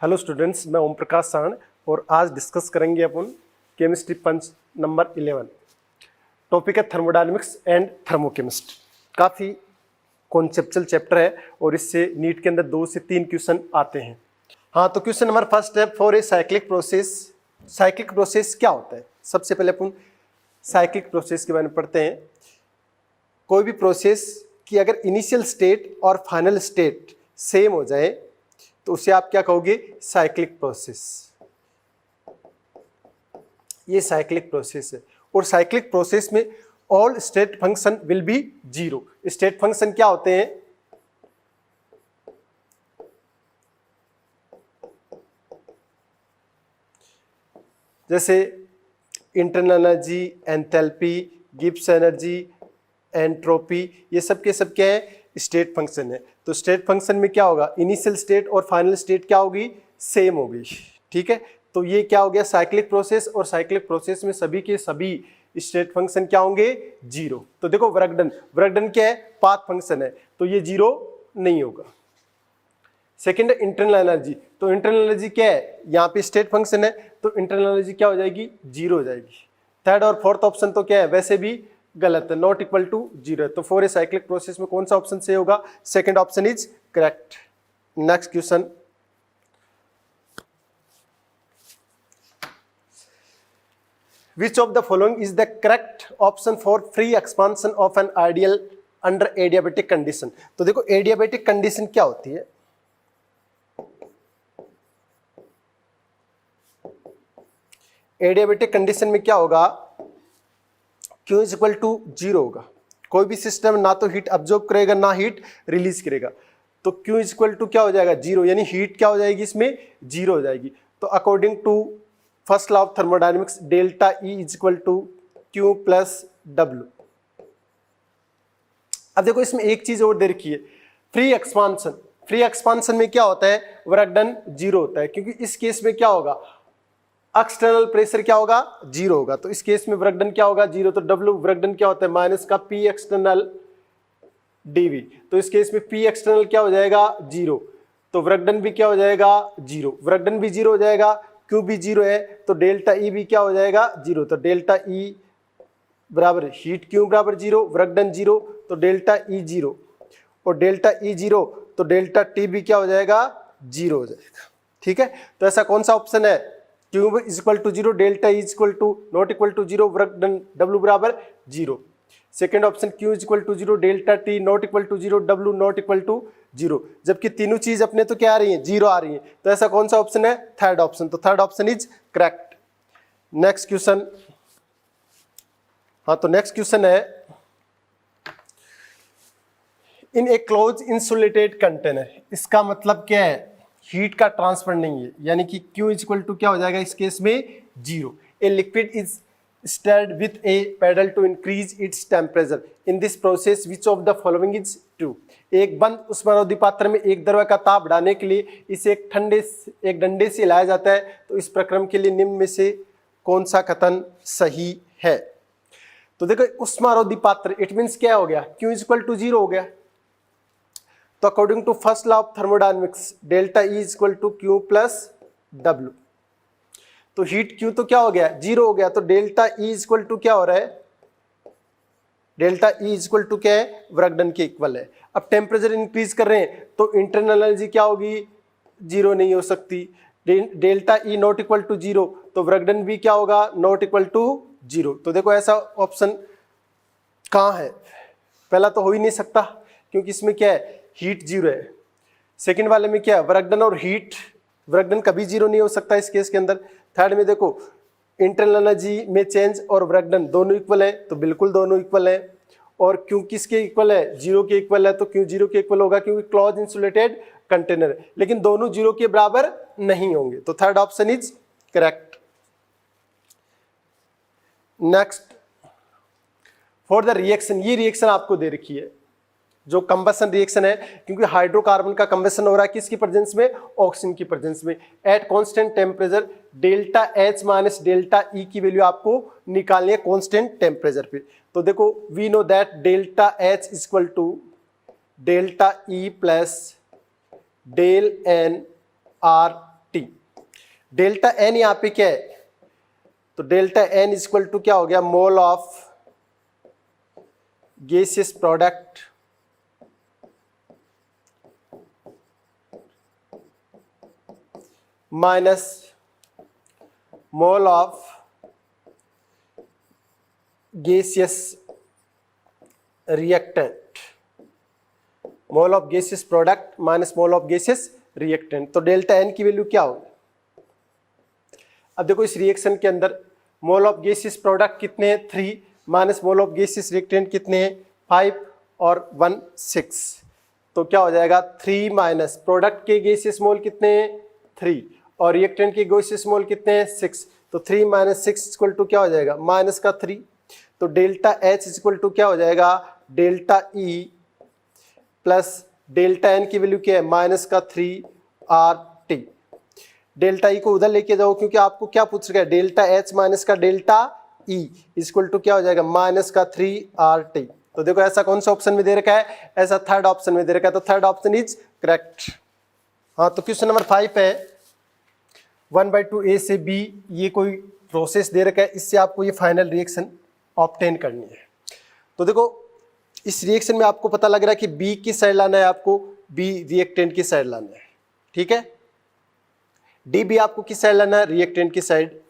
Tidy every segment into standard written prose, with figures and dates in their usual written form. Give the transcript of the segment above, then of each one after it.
Hello students, मैं ओम प्रकाश साण और आज डिस्कस करेंगे अपन केमिस्ट्री पंच नंबर 11। टॉपिक है थर्मोडायनेमिक्स एंड थर्मोकेमिस्ट्री। काफ़ी कॉन्सेप्चुअल चैप्टर है और इससे नीट के अंदर 2 से 3 क्वेश्चन आते हैं। हाँ, तो क्वेश्चन नंबर फर्स्ट है, for a cyclic process. Cyclic process क्या होता है? सबसे पहले अपन साइक्लिक प्रोसेस के बारे में पढ़ते हैं। कोई भी प्रोसेस की अगर इनिशियल स्टेट और फाइनल स्टेट सेम हो जाए तो उसे आप क्या कहोगे? Cyclic process. ये साइक्लिक प्रोसेस है और साइक्लिक प्रोसेस में all state function will be zero. State function क्या होते हैं? जैसे internal energy, enthalpy, Gibbs energy, entropy, ये सब के सब क्या है? स्टेट फंक्शन है। तो स्टेट फंक्शन में क्या होगा? इनिशियल स्टेट और फाइनल स्टेट क्या होगी? सेम होगी। ठीक है, तो ये क्या हो गया? Cyclic process. और साइक्लिक प्रोसेस में सभी के सभी स्टेट फंक्शन क्या होंगे? जीरो। तो देखो वर्क डन क्या है? पाथ फंक्शन है, तो ये जीरो नहीं होगा। Second internal energy. तो इंटरनल एनर्जी क्या है? यहाँ पे स्टेट फंक्शन है, तो इंटरनल एनर्जी क्या हो जाएगी? जीरो हो जाएगी। थर्ड और फोर्थ ऑप्शन तो क्या है? वैसे भी गलत है, नॉट इक्वल टू जीरो है। तो फॉर ए साइक्लिक प्रोसेस में कौन सा ऑप्शन सही होगा? Second option is correct. Next question, which of the following is the correct option for free expansion of an ideal under adiabatic condition? तो देखो adiabatic condition क्या होती है? एडियाबेटिक कंडीशन में क्या होगा? Q is equal to zero होगा। कोई भी सिस्टम ना तो हीट अब्जॉर्ब करेगा ना हीट रिलीज करेगा, तो Q इज इक्वल टू क्या हो जाएगा? जीरो। यानी हीट क्या हो जाएगी? इसमें जीरो हो जाएगी। तो according to first law of thermodynamics, delta E is equal to Q plus W। अब देखो इसमें एक चीज और दे रखी है, फ्री एक्सपांशन। फ्री एक्सपांशन में क्या होता है? वर्क डन जीरो होता है, क्योंकि इस केस में क्या होगा? एक्सटर्नल प्रेशर क्या होगा? जीरो होगा। तो इस केस में वर्क डन क्या होगा? जीरो। तो डब्ल्यू वर्क डन क्या होता है? माइनस का पी एक्सटर्नल डीवी। तो इस केस में पी एक्सटर्नल क्या हो जाएगा? जीरो। तो वर्क डन भी क्या हो जाएगा? जीरो। वर्क डन भी जीरो हो जाएगा, क्यू भी जीरो है, तो डेल्टा ई भी क्या हो जाएगा? जीरो। तो डेल्टा ई बराबर हीट क्यू बराबर जीरो, वर्क डन जीरो, तो डेल्टा ई जीरो। और डेल्टा ई जीरो तो डेल्टा टी भी क्या हो जाएगा? जीरो हो जाएगा। ठीक है, तो ऐसा कौन सा ऑप्शन है? Q is equal to zero, delta E is equal to not equal to zero, work done W बराबर जीरो। Second option Q is equal to zero, delta T not equal to zero, W not equal to zero. जबकि तीनों चीज अपने तो क्या आ रही है? जीरो आ रही है। तो ऐसा कौन सा ऑप्शन है? Third option. तो third option is correct. Next question. हाँ, तो नेक्स्ट क्वेश्चन है, in a close insulated container. इसका मतलब क्या है? हीट का ट्रांसफर नहीं है, यानी कि Q इज इक्वल टू क्या हो जाएगा इस केस में? Zero. A liquid is stirred with a pedal to increase its temperature. In this process, which of the following is true? एक बंद उष्मारोधी पात्र में एक द्रव्य का ताप बढ़ाने के लिए इसे एक डंडे से हिलाया जाता है। तो इस प्रक्रम के लिए निम्न में से कौन सा कथन सही है? तो देखो उष्मारोधी पात्र, इट मीन्स क्या हो गया? Q is equal to zero हो गया। तो according to first law of thermodynamics, delta E is equal to Q plus W। तो हीट Q तो क्या हो गया? जीरो हो गया। तो delta E is equal to क्या हो रहा है? Delta E is equal to क्या है? वर्क डन के इक्वल है। अब टेम्परेचर इंक्रीज कर रहे हैं तो इंटरनल एनर्जी क्या होगी? जीरो नहीं हो सकती। Delta E not equal to zero, तो वर्क डन भी क्या होगा? Not equal to zero. तो देखो ऐसा ऑप्शन कहाँ है? पहला तो हो ही नहीं सकता, क्योंकि इसमें क्या है? हीट जीरो है। सेकंड वाले में क्या है? वर्क डन और हीट, वर्क डन कभी जीरो नहीं हो सकता इस केस के अंदर। थर्ड में देखो इंटरनल एनर्जी में चेंज और वर्क डन दोनों इक्वल है, तो बिल्कुल दोनों इक्वल है। और क्यों किसके इक्वल है? जीरो के इक्वल है। तो क्यों जीरो के इक्वल होगा? क्योंकि क्लोज इंसुलेटेड कंटेनर है। लेकिन दोनों जीरो के बराबर नहीं होंगे, तो third option is correct. Next, for the reaction, ये रिएक्शन आपको दे रखी है जो कंबशन रिएक्शन है, क्योंकि हाइड्रोकार्बन का कंबशन हो रहा है किसकी प्रेजेंस में? ऑक्सीजन की प्रेजेंस में। At constant temperature delta H minus delta E की वैल्यू आपको निकालनी है कांस्टेंट टेम्परेचर पे। तो देखो we know that delta H is equal to delta E plus del N R T. Delta N यहाँ पे क्या है, तो delta N is equal to क्या हो गया, mole of gaseous product minus mole of gaseous reactant, mole of gaseous product minus mole of gaseous reactant. तो delta N की वैल्यू क्या होगी, अब देखो इस रिएक्शन के अंदर मोल ऑफ गैसियस प्रोडक्ट कितने हैं 3 minus mole of gaseous reactant कितने हैं 5 और 1 6, तो क्या हो जाएगा 3 माइनस प्रोडक्ट के गैसियस मोल कितने हैं 3 और रिएक्टेंट के गैसियस मोल कितने हैं 6, तो 3 माइनस 6 इक्वल टू क्या हो जाएगा माइनस का 3। तो डेल्टा एच इक्वल टू क्या हो जाएगा delta E plus delta N की वैल्यू क्या है माइनस का 3 आर टी। डेल्टा ई को उधर लेके जाओ क्योंकि आपको क्या पूछ रहा है डेल्टा एच माइनस का डेल्टा ई इक्वल टू क्या हो जाएगा माइनस का 3 आर टी। तो देखो ऐसा कौन सा ऑप्शन में दे रखा है, ऐसा थर्ड ऑप्शन में दे रखा है, तो थर्ड ऑप्शन इज करेक्ट। हाँ, तो क्वेश्चन नंबर 5 है 1/2 ए से बी, ये कोई प्रोसेस दे रखा है, इससे आपको ये फाइनल रिएक्शन ऑब्टेन करनी है। तो देखो इस रिएक्शन में आपको पता लग रहा है कि बी की साइड लाना है, आपको बी रिएक्टेंट की साइड लाना है, ठीक है। डी भी आपको किस साइड लाना है रिएक्टेंट की साइड,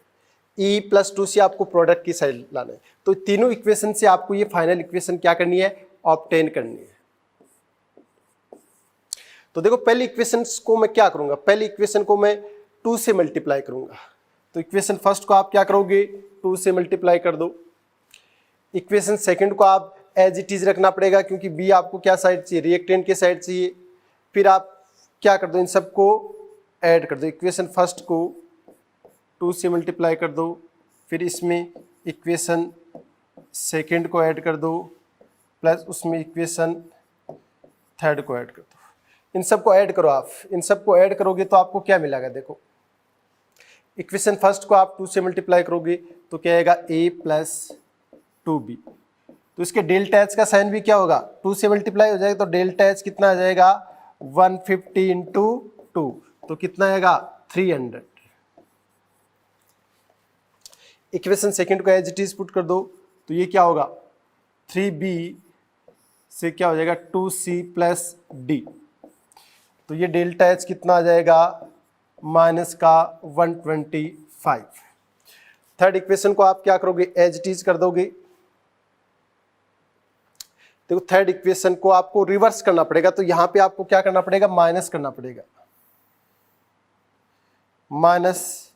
ई प्लस 2 से आपको प्रोडक्ट की साइड लाना है। तो तीनों इक्वेशन से आपको ये फाइनल इक्वेशन क्या करनी है ऑब्टेन करनी है। तो देखो पहली इक्वेशन को मैं क्या करूंगा, पहली इक्वेशन को मैं 2 से मल्टीप्लाई करूंगा। तो इक्वेशन फर्स्ट को आप क्या करोगे 2 से मल्टीप्लाई कर दो। इक्वेशन सेकंड को आप एज इट इज रखना पड़ेगा क्योंकि बी आपको क्या साइड चाहिए रिएक्टेंट के साइड चाहिए। फिर आप क्या कर दो इन सबको ऐड कर दो, इक्वेशन फर्स्ट को 2 से मल्टीप्लाई कर दो, फिर इसमें इक्वेशन सेकंड को ऐड कर दो प्लस उसमें इक्वेशन थर्ड को ऐड कर दो। इन सबको ऐड करो, आप इन सबको ऐड करोगे तो आपको क्या मिलेगा, देखो इक्वेशन फर्स्ट को आप 2 से मल्टीप्लाई करोगे तो क्या आएगा a प्लस 2b। तो इसके डेल्टा एच का साइन भी क्या होगा 2 से मल्टीप्लाई हो जाएगा, तो डेल्टा एच कितना आ जाएगा 150 इंटू 2, तो कितना आएगा 300। इक्वेशन सेकंड को एज इट इज पुट कर दो तो ये क्या होगा 3b से क्या हो जाएगा 2c प्लस डी। तो ये डेल्टा एच कितना आ जाएगा माइनस का 125। थर्ड इक्वेशन को आप क्या करोगे एज इट इज कर दोगे। देखो थर्ड इक्वेशन को आपको रिवर्स करना पड़ेगा, तो यहां पे आपको क्या करना पड़ेगा माइनस करना पड़ेगा, माइनस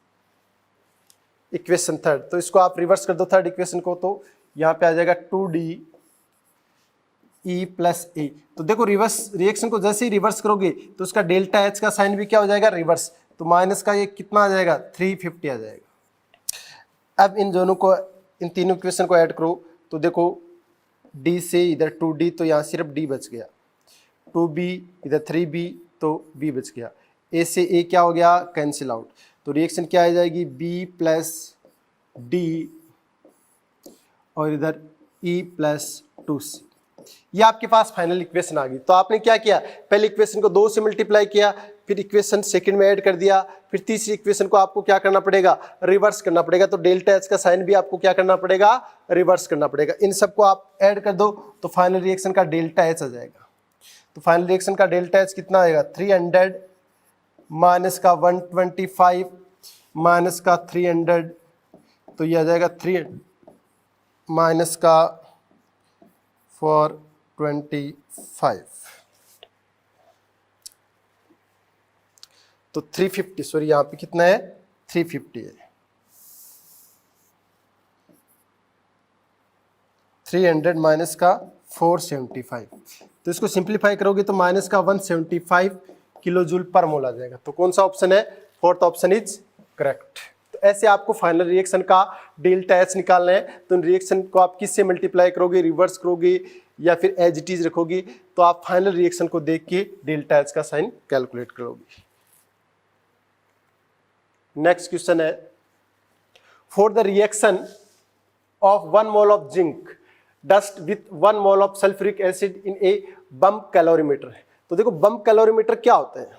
इक्वेशन थर्ड। तो इसको आप रिवर्स कर दो थर्ड इक्वेशन को, तो यहां पे आ जाएगा 2d ई प्लस ए। तो देखो रिवर्स रिएक्शन को जैसे ही रिवर्स करोगे तो उसका डेल्टा एच का साइन भी क्या हो जाएगा रिवर्स, तो माइनस का ये कितना आ जाएगा 350 आ जाएगा। अब इन दोनों को इन तीनों इक्वेशन को ऐड करो तो देखो d से इधर 2d तो यहाँ सिर्फ d बच गया, 2b इधर 3b तो b बच गया, a से a क्या हो गया कैंसिल आउट। तो रिएक्शन क्या आ जाएगी b प्लस d और इधर e प्लस 2c। ये आपके पास फाइनल इक्वेशन आ गई। तो आपने क्या किया पहले इक्वेशन को 2 से मल्टीप्लाई किया, फिर इक्वेशन सेकंड में ऐड कर दिया, फिर तीसरी इक्वेशन को आपको क्या करना पड़ेगा रिवर्स करना पड़ेगा। तो डेल्टा एच का साइन भी आपको क्या करना पड़ेगा रिवर्स करना पड़ेगा। इन सबको आप ऐड कर दो तो फाइनल रिएक्शन का डेल्टा एच आ जाएगा। तो फाइनल रिएक्शन का डेल्टा एच कितना आएगा 300 माइनस का 125 माइनस का 300, तो ये आ जाएगा 3 माइनस का 425, तो 350 सॉरी यहाँ पे कितना है 350 है, 300 माइनस का 475। तो इसको सिंप्लीफाई करोगे तो माइनस का 175 किलो जूल पर मोल आ जाएगा। तो कौन सा ऑप्शन है फोर्थ ऑप्शन इज करेक्ट। तो ऐसे आपको फाइनल रिएक्शन का डेल्टा एच निकालना है। तो रिएक्शन को आप किससे मल्टीप्लाई करोगे रिवर्स करोगे या फिर एज इट इज रखोगे, तो आप फाइनल रिएक्शन को देख के डेल्टा एच का साइन कैलकुलेट करोगे। नेक्स्ट क्वेश्चन है for the reaction of 1 mole of zinc dust with 1 mole of sulphuric acid in A bump calorimeter. तो देखो बम्प कैलोरीमीटर क्या होता है,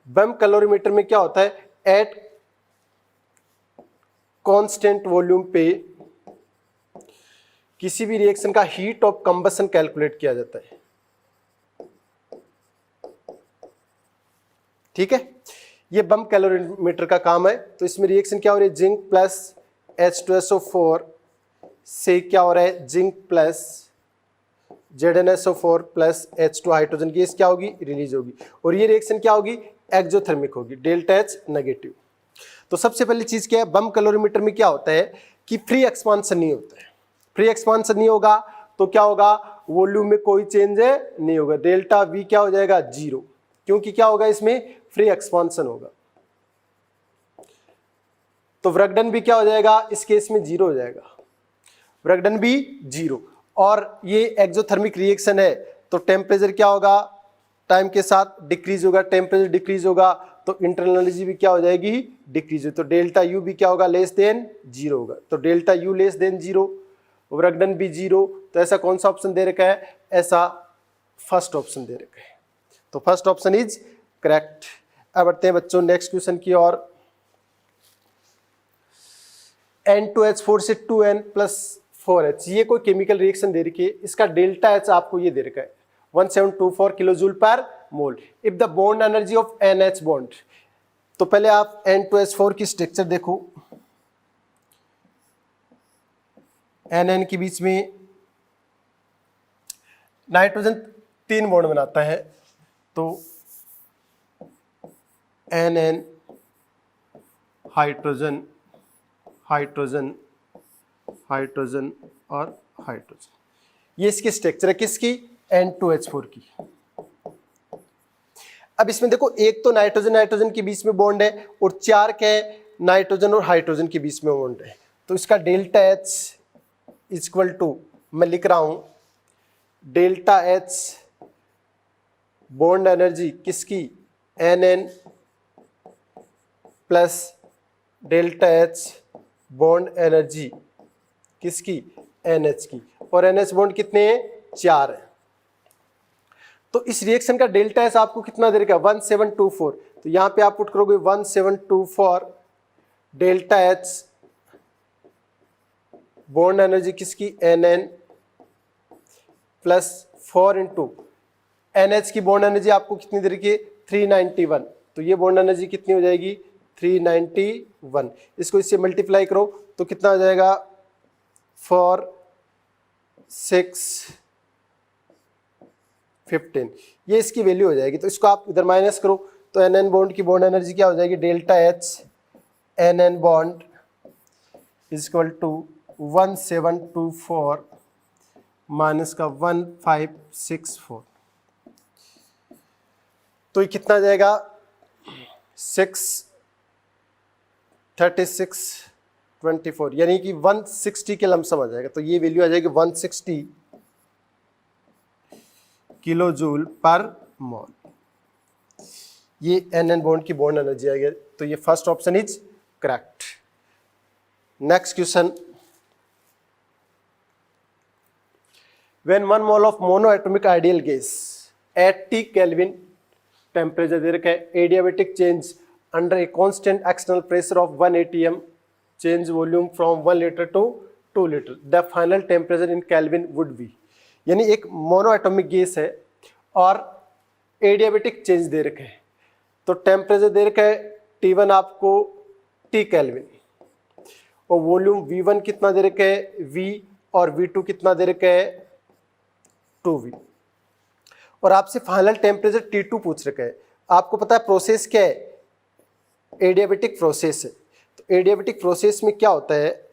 बम कैलोरीमीटर में क्या होता है, एट कांस्टेंट वॉल्यूम पे किसी भी रिएक्शन का हीट ऑफ कंबशन कैलकुलेट किया जाता है। ठीक है, ये बम कैलोरीमीटर का काम है। तो इसमें रिएक्शन क्या हो रही है, जिंक प्लस H2SO4 से क्या हो रहा है, zinc plus ZnSO4 plus H2 hydrogen gas क्या होगी, रिलीज होगी, और ये रिएक्शन क्या होगी, एक्सोथर्मिक होगी, डेल्टा H नेगेटिव। तो सबसे पहली चीज क्या है, बम कैलोरीमीटर में क्या होता है कि फ्री एक्सपांशन नहीं होता है। फ्री एक्सपांशन नहीं होगा तो क्या होगा, वॉल्यूम में कोई चेंज नहीं होगा, डेल्टा V क्या हो जाएगा, जीरो, क्योंकि क्या होगा, इसमें फ्री एक्सपांशन होगा। तो वर्कडन भी क्या हो जाएगा, इस केस में जीरो हो जाएगा, वर्कडन भी जीरो। और ये एक्सोथर्मिक रिएक्शन है तो टेम्परेचर क्या होगा, टाइम के साथ डिक्रीज होगा, टेम्परेचर डिक्रीज होगा तो इंटरनल एनर्जी भी क्या हो जाएगी, डिक्रीज। तो डेल्टा यू भी क्या होगा, लेस देन जीरो होगा। तो delta U less than zero, work done भी जीरो। तो ऐसा कौन सा ऑप्शन दे रखा है, ऐसा फर्स्ट ऑप्शन दे रखा है। तो फर्स्ट ऑप्शन इज करेक्ट। अब बढ़ते हैं बच्चों नेक्स्ट क्वेश्चन की ओर। N2H4 से 2N+4H, ये कोई केमिकल रिएक्शन दे रखी है, इसका डेल्टा H आपको ये दे रखा है 1724 किलो जूल पर मोल। If the bond energy of NH bond, तो पहले आप N2H4 की स्ट्रक्चर देखो, NN के बीच में नाइट्रोजन 3 बॉन्ड बनाता है, तो NN हाइड्रोजन हाइड्रोजन हाइड्रोजन और हाइड्रोजन, ये इसकी स्ट्रक्चर है किसकी, N2H4 की। अब इसमें देखो, एक तो नाइट्रोजन नाइट्रोजन के बीच में बॉन्ड है और 4 के नाइट्रोजन और हाइड्रोजन के बीच में बॉन्ड है। तो इसका डेल्टा H इक्वल टू, मैं लिख रहा हूं, डेल्टा H बॉन्ड एनर्जी किसकी, NN plus delta H bond energy किसकी, NH की। और NH बॉन्ड कितने हैं, 4 है। तो इस रिएक्शन का डेल्टा H आपको कितना दे रखा है, 1724। तो यहां पे आप पुट करोगे 1724 डेल्टा H बॉन्ड एनर्जी किसकी, NN प्लस 4 इंटू NH की बॉन्ड एनर्जी आपको कितनी दे रखी है, 391। तो ये बॉन्ड एनर्जी कितनी हो जाएगी, 391। इसको इससे मल्टीप्लाई करो तो कितना हो जाएगा, 4 6 15, ये इसकी वैल्यू हो जाएगी। तो इसको आप इधर माइनस करो तो NN बॉन्ड की बॉन्ड एनर्जी क्या हो जाएगी, delta H NN bond is equal to 1724 minus का 1564। तो ये कितना जाएगा, 63624, यानी कि 160 के लमसम आ जाएगा। तो ये वैल्यू आ जाएगी 160 किलो जूल पर मोल। ये NN बॉन्ड की बॉन्ड एनर्जी आ गया। तो ये first option is correct. Next question, when 1 mole of monoatomic ideal gas at T kelvin temperature दे रखा है, adiabatic change under a constant external pressure of 1 atm, change volume from 1 litre to 2 litre, the final temperature in kelvin would be. यानी एक monoatomic gas है और adiabatic change दे रखे है, तो टेम्परेचर दे रखा है T1 आपको T केल्विन, और वॉल्यूम V1 कितना दे रखा है V, और V2 कितना दे रखा है 2V, और आपसे फाइनल टेम्परेचर T2 पूछ रखा है। आपको पता है प्रोसेस क्या है, एडियाबेटिक प्रोसेस है। तो एडियाबेटिक प्रोसेस में क्या होता है,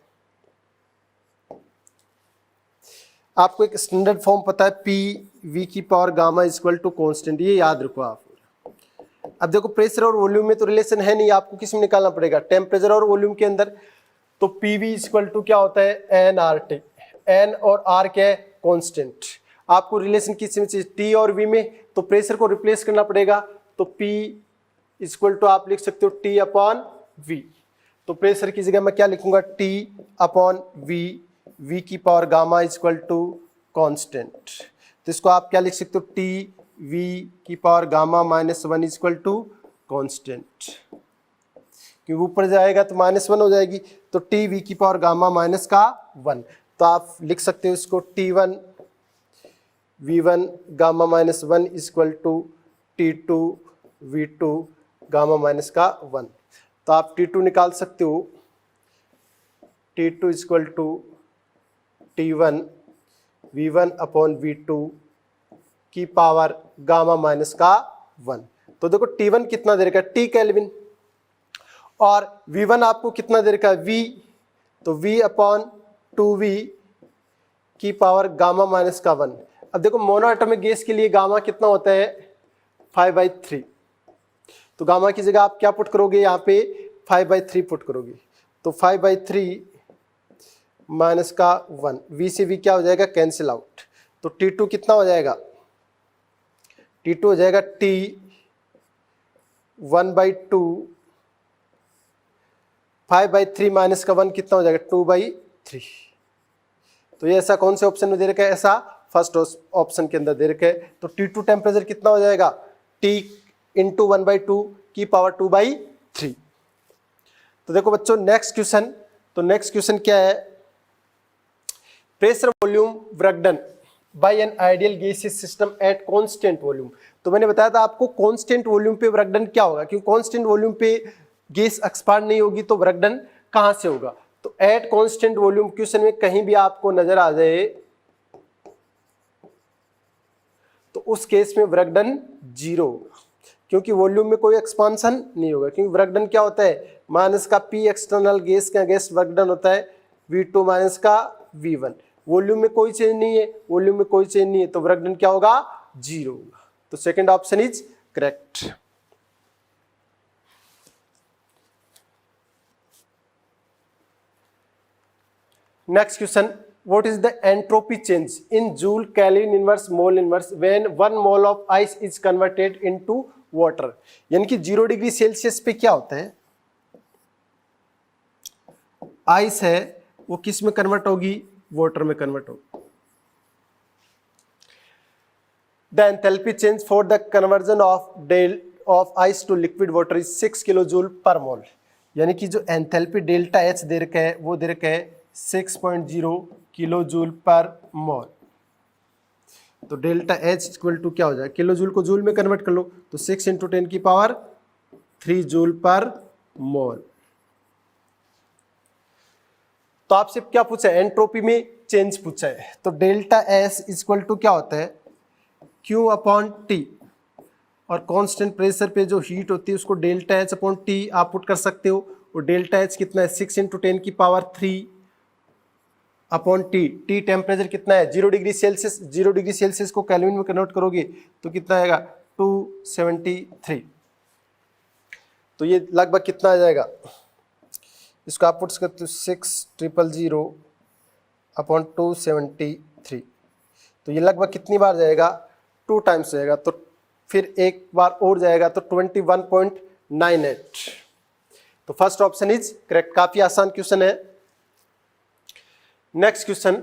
आपको एक स्टैंडर्ड फॉर्म पता है, PV की power gamma equal to constant, ये याद रखो आप। अब देखो प्रेशर और वॉल्यूम में तो रिलेशन है नहीं, आपको किस में निकालना पड़ेगा, टेम्परेचर और वॉल्यूम के अंदर। तो PV इक्वल टू क्या होता है, nRT, N और R क्या है, कांस्टेंट। आपको रिलेशन किस में चाहिए, T और V में, तो प्रेशर को रिप्लेस करना पड़ेगा। तो P इक्वल टू आप लिख सकते हो T अपॉन V। तो प्रेशर की जगह मैं क्या लिखूंगा, T अपॉन V, V की power gamma equal to constant. तो इसको आप क्या लिख सकते हो, T V की power gamma -1 equal to constant, क्योंकि ऊपर जाएगा तो -1 हो जाएगी, तो टी वी की पावर गामा माइनस का 1। तो आप लिख सकते हो इसको T1 V1 gamma minus 1 equal to T2 V2 gamma minus का 1। तो आप T2 निकाल सकते हो, T2 equal to T1 V1 upon V2 की पावर गामा माइनस का 1। तो देखो T1 कितना दे रखा है, T केल्विन, और V1 आपको कितना दे रखा है, V, तो V अपॉन 2V की पावर गामा माइनस का 1। अब देखो मोनो एटॉमिक गैस के लिए गामा कितना होता है, 5/3। तो गामा की जगह आप क्या पुट करोगे, यहाँ पे 5/3 पुट करोगे, तो 5/3 माइनस का 1, V से V क्या हो जाएगा, कैंसिल आउट। तो T2 कितना हो जाएगा, T2 हो जाएगा T 1/2, 5/3 माइनस का 1 कितना हो जाएगा, 2/3। तो ये ऐसा कौन से ऑप्शन में दे रखा है, ऐसा फर्स्ट ऑप्शन के अंदर दे रखा है। तो T2 टेम्परेचर कितना हो जाएगा, T इंटू 1/2 की पावर 2/3। तो देखो बच्चों नेक्स्ट क्वेश्चन, तो नेक्स्ट क्वेश्चन क्या है, pressure volume work done by an ideal gaseous system at constant volume. तो मैंने बताया था आपको कांस्टेंट वॉल्यूम पे वर्क डन क्या होगा, क्योंकि कांस्टेंट वॉल्यूम पे गैस एक्सपांड नहीं होगी तो वर्क डन कहां से होगा। तो एट कांस्टेंट वॉल्यूम क्वेश्चन में कहीं भी आपको नजर आ जाए तो उस केस में वर्क डन 0 होगा, क्योंकि वॉल्यूम में कोई एक्सपांशन नहीं होगा। क्योंकि वर्क डन क्या होता है, माइनस का P एक्सटर्नल गैस के अगेंस्ट वर्क डन होता है V2 माइनस का V1। वॉल्यूम में कोई चेंज नहीं है, वॉल्यूम में कोई चेंज नहीं है, तो वर्क डन क्या होगा, 0 होगा। तो second option is correct. Next question, what is the entropy change in joule Kelvin inverse mole inverse when 1 mole of ice is converted into water। यानी कि 0 डिग्री सेल्सियस पे क्या होता है, आइस है वो किस में कन्वर्ट होगी, वाटर में कन्वर्ट होगी। The enthalpy change for the conversion of ice to liquid water is 6 kilojoule पर मोल। यानी कि जो एंथैल्पी डेल्टा एच दे रखा है वो दे रखा है 6.0 किलो जूल पर मोल। तो डेल्टा एच इक्वल टू क्या हो जाए, किलो जूल को जूल में कन्वर्ट कर लो, तो 6 × 10 की पावर 3 जूल पर मोल। तो आपसे क्या पूछा है, एंट्रोपी में चेंज पूछा है। तो डेल्टा एस इक्वल टू क्या होता है, Q अपॉन टी, और कांस्टेंट प्रेशर पे जो हीट होती है उसको डेल्टा एच अपॉन टी आप पुट कर सकते हो। और डेल्टा एच कितना है, 6 × 10 की power 3 upon T. T temperature कितना है, 0 डिग्री सेल्सियस। 0 डिग्री सेल्सियस को केल्विन में कन्वर्ट करोगे तो कितना आएगा, 273। तो ये लगभग कितना आ जाएगा, इसको आप पुट करते हो 6,000 अपॉन 273। तो ये लगभग कितनी बार जाएगा, 2 टाइम्स जाएगा। तो फिर एक बार और जाएगा तो 21.98। तो फर्स्ट ऑप्शन इज करेक्ट। काफी आसान क्वेश्चन है। Next question,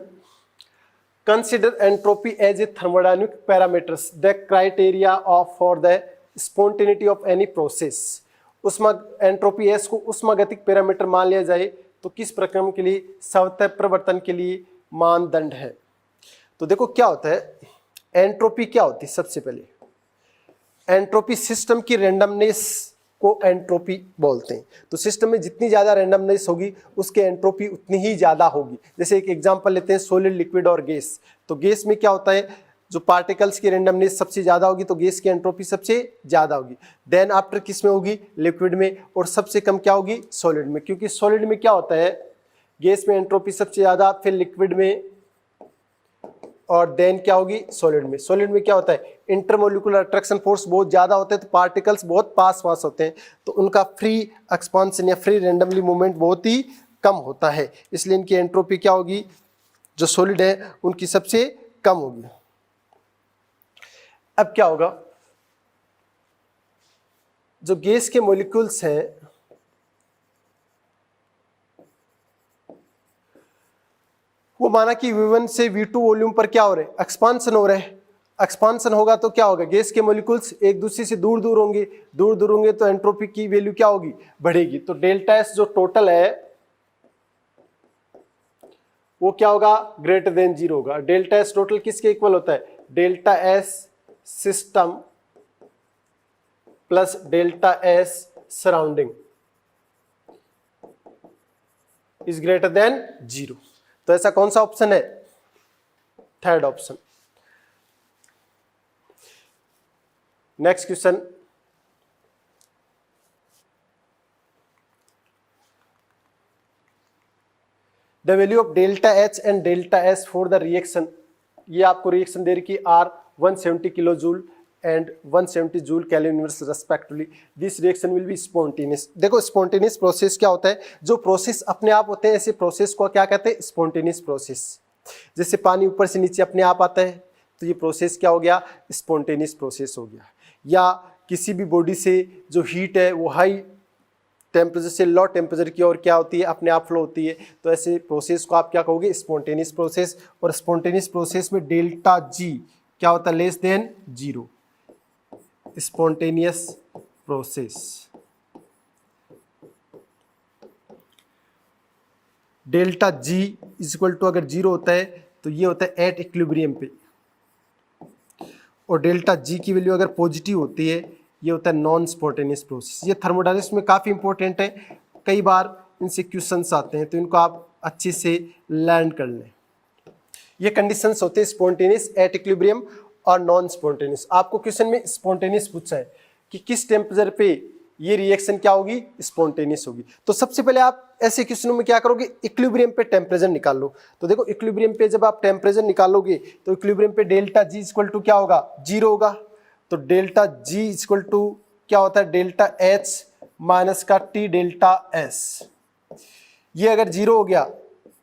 consider entropy as a thermodynamic parameters the criteria of for the spontaneity of any process. उष्मा एंट्रोपी एस को उष्मागतिक पैरामीटर मान लिया जाए तो किस प्रक्रम के लिए स्वतः प्रवर्तन के लिए मानदंड है। तो देखो क्या होता है, एंट्रोपी क्या होती है, सबसे पहले एंट्रोपी सिस्टम की रैंडमनेस को एंट्रोपी बोलते हैं। तो सिस्टम में जितनी ज़्यादा रैंडमनेस होगी उसके एंट्रोपी उतनी ही ज़्यादा होगी। जैसे एक एग्जांपल लेते हैं, सॉलिड, लिक्विड और गैस। तो गैस में क्या होता है, जो पार्टिकल्स की रैंडमनेस सबसे ज़्यादा होगी तो गैस की एंट्रोपी सबसे ज़्यादा होगी। देन आफ्टर किस में होगी, लिक्विड में, और सबसे कम क्या होगी, सॉलिड में। क्योंकि सॉलिड में क्या होता है, गैस में एंट्रोपी सबसे ज़्यादा, फिर लिक्विड में, और देन क्या होगी, सॉलिड में। सॉलिड में क्या होता है, इंटरमोलिकुलर अट्रैक्शन फोर्स बहुत ज़्यादा होते हैं, तो पार्टिकल्स बहुत पास होते हैं, तो उनका फ्री एक्सपांशन या फ्री रैंडमली मूवमेंट बहुत ही कम होता है। इसलिए इनकी एंट्रोपी क्या होगी, जो सॉलिड है उनकी सबसे कम होगी। अब क्या होगा, जो गैस के मॉलिक्यूल्स हैं वो माना कि V1 से V2 वॉल्यूम पर क्या हो रहे हैं, एक्सपांशन हो रहे हैं। एक्सपांशन होगा तो क्या होगा, गैस के मॉलिक्यूल्स एक दूसरे से दूर दूर होंगे तो एंट्रोपी की वैल्यू क्या होगी, बढ़ेगी। तो डेल्टा एस जो टोटल है वो क्या होगा, ग्रेटर देन 0 होगा। डेल्टा एस टोटल किसके इक्वल होता है, delta S system plus delta S surrounding is greater than 0। तो ऐसा कौन सा ऑप्शन है, third option. Next question, the value of delta H and delta S for the reaction, ये आपको रिएक्शन दे रखी are 170 kilo joule and 170 joule kelvin inverse respectively, this reaction will be spontaneous. देखो स्पॉन्टेनियस प्रोसेस क्या होता है, जो process अपने आप होते हैं ऐसे प्रोसेस को क्या कहते हैं, स्पॉन्टेनियस प्रोसेस। जैसे पानी ऊपर से नीचे अपने आप आता है तो ये प्रोसेस क्या हो गया, स्पॉन्टेनियस प्रोसेस हो गया। या किसी भी बॉडी से जो हीट है वो हाई टेम्परेचर से लो टेम्परेचर की ओर क्या होती है, अपने आप फ्लो होती है, तो ऐसे प्रोसेस को आप क्या कहोगे, स्पॉन्टेनियस प्रोसेस। और स्पॉन्टेनियस प्रोसेस में डेल्टा जी क्या होता है, less than 0, spontaneous process. Delta G is equal to अगर 0 होता है तो ये होता है एट इक्विलिब्रियम पे, और डेल्टा जी की वैल्यू अगर पॉजिटिव होती है ये होता है नॉन स्पॉन्टेनियस प्रोसेस। ये थर्मोडायनेमिक्स में काफ़ी इंपॉर्टेंट है, कई बार इनसे क्वेश्चंस आते हैं तो इनको आप अच्छे से लर्न कर लें। ये कंडीशंस होते हैं स्पॉन्टेनियस, एट इक्विलिब्रियम और नॉन स्पॉन्टेनियस। आपको क्वेश्चन में स्पॉन्टेनियस पूछा है कि किस टेम्परेचर पे ये रिएक्शन क्या होगी, स्पॉन्टेनियस होगी। तो सबसे पहले आप ऐसे क्वेश्चनों में क्या करोगे, इक्विलिब्रियम पे टेम्परेचर निकाल लो। तो देखो इक्विलिब्रियम पे जब आप टेम्परेचर निकालोगे तो इक्विलिब्रियम पे डेल्टा जी इक्वल टू क्या होगा, 0 होगा। तो डेल्टा जी इक्वल टू क्या होता है, डेल्टा एच माइनस का टी डेल्टा एस। ये अगर 0 हो गया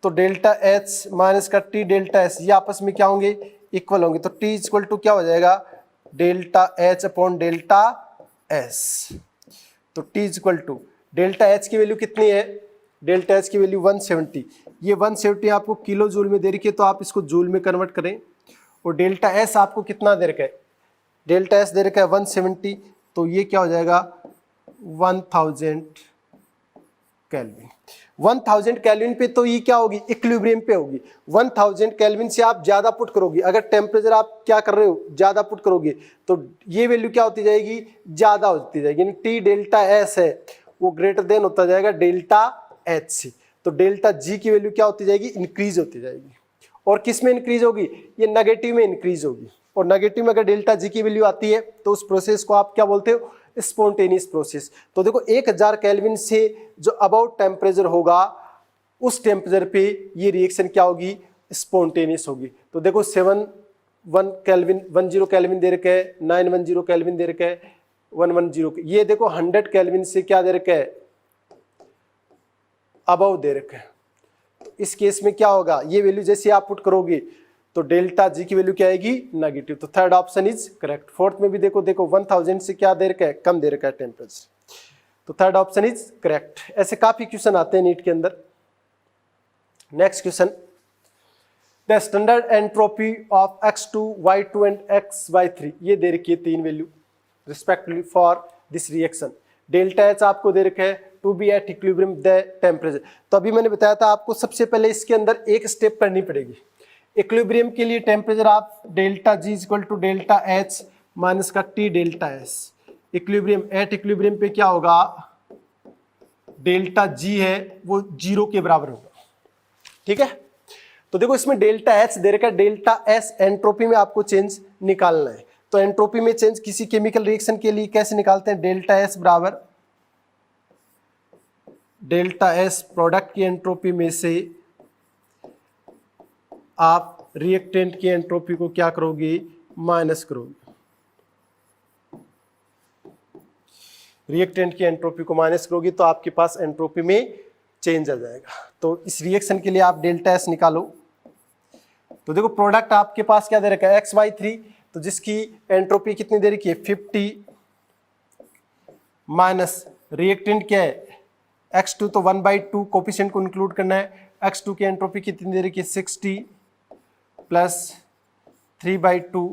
तो डेल्टा एच माइनस का टी डेल्टा एस ये आपस में क्या होंगे, इक्वल होंगे। तो टी इक्वल टू क्या हो जाएगा, delta H upon delta S. तो T equal to delta H की वैल्यू कितनी है, डेल्टा एच की वैल्यू 170। ये 170 आपको किलो जूल में दे रखी है तो आप इसको जूल में कन्वर्ट करें। और डेल्टा एस आपको कितना दे रखा है, डेल्टा एस दे रखा है 170, तो ये क्या हो जाएगा 1000 केल्विन। 1000 केल्विन पे तो ये क्या होगी, इक्विलिब्रियम पे होगी। 1000 केल्विन से आप ज्यादा पुट करोगे, अगर टेम्परेचर आप क्या कर रहे हो, ज्यादा पुट करोगे तो ये वैल्यू क्या होती जाएगी, ज्यादा होती जाएगी। यानी टी डेल्टा एस है वो ग्रेटर देन होता जाएगा डेल्टा एच से। तो डेल्टा जी की वैल्यू क्या होती जाएगी, इंक्रीज होती जाएगी। और किस में इंक्रीज होगी, ये नेगेटिव में इंक्रीज होगी। और नेगेटिव में अगर डेल्टा जी की वैल्यू आती है तो उस प्रोसेस को आप क्या बोलते हो, स्पॉन्टेनियस प्रोसेस। तो देखो 1000 केल्विन से जो अबाउट टेम्परेचर होगा उस टेम्परेचर पे ये रिएक्शन क्या होगी, स्पॉन्टेनियस होगी। तो देखो 71 केल्विन 10 केल्विन दे रखा है, 910 केल्विन दे रखा है, 110, ये देखो 100 केल्विन से क्या दे रखा है, अबाउ दे रखा है। तो इस केस में क्या होगा, ये वैल्यू जैसे आप पुट करोगे तो डेल्टा जी की वैल्यू क्या आएगी, नेगेटिव। तो third option is correct. Fourth में भी देखो 1000 से क्या दे रखा है, कम दे रखा है टेम्परेचर। तो थर्ड ऑप्शन इज करेक्ट। ऐसे काफी क्वेश्चन आते हैं नीट के अंदर। Next question, the standard entropy of x2 y2 and xy3, ये दे रखी है 3 value respectively for this reaction. Delta H आपको दे रखा है to be at equilibrium the temperature. तो अभी मैंने बताया था आपको सबसे पहले इसके अंदर एक स्टेप करनी पड़ेगी। इक्विलिब्रियम के लिए टेम्परेचर आप delta G equal to delta H minus का T delta S. Equilibrium at equilibrium पे क्या होगा, डेल्टा जी है वो 0 के बराबर होगा, ठीक है। तो देखो इसमें डेल्टा एच दे रखा है, डेल्टा एस एंट्रोपी में आपको चेंज निकालना है। तो एंट्रोपी में चेंज किसी केमिकल रिएक्शन के लिए कैसे निकालते हैं, डेल्टा एस बराबर डेल्टा एस प्रोडक्ट की एंट्रोपी में से आप रिएक्टेंट की एंट्रोपी को क्या करोगे, माइनस करोगे। रिएक्टेंट की एंट्रोपी को माइनस करोगे तो आपके पास एंट्रोपी में चेंज आ जाएगा। तो इस रिएक्शन के लिए आप डेल्टा एस निकालो। तो देखो प्रोडक्ट आपके पास क्या दे रखा है, XY3, तो जिसकी एंट्रोपी कितनी दे रखी है 50, माइनस रिएक्टेंट क्या है X2, तो 1/2 कोफिशिएंट को इंक्लूड करना है। X2 की एंट्रोपी कितनी दे रखी है 60 प्लस 3/2,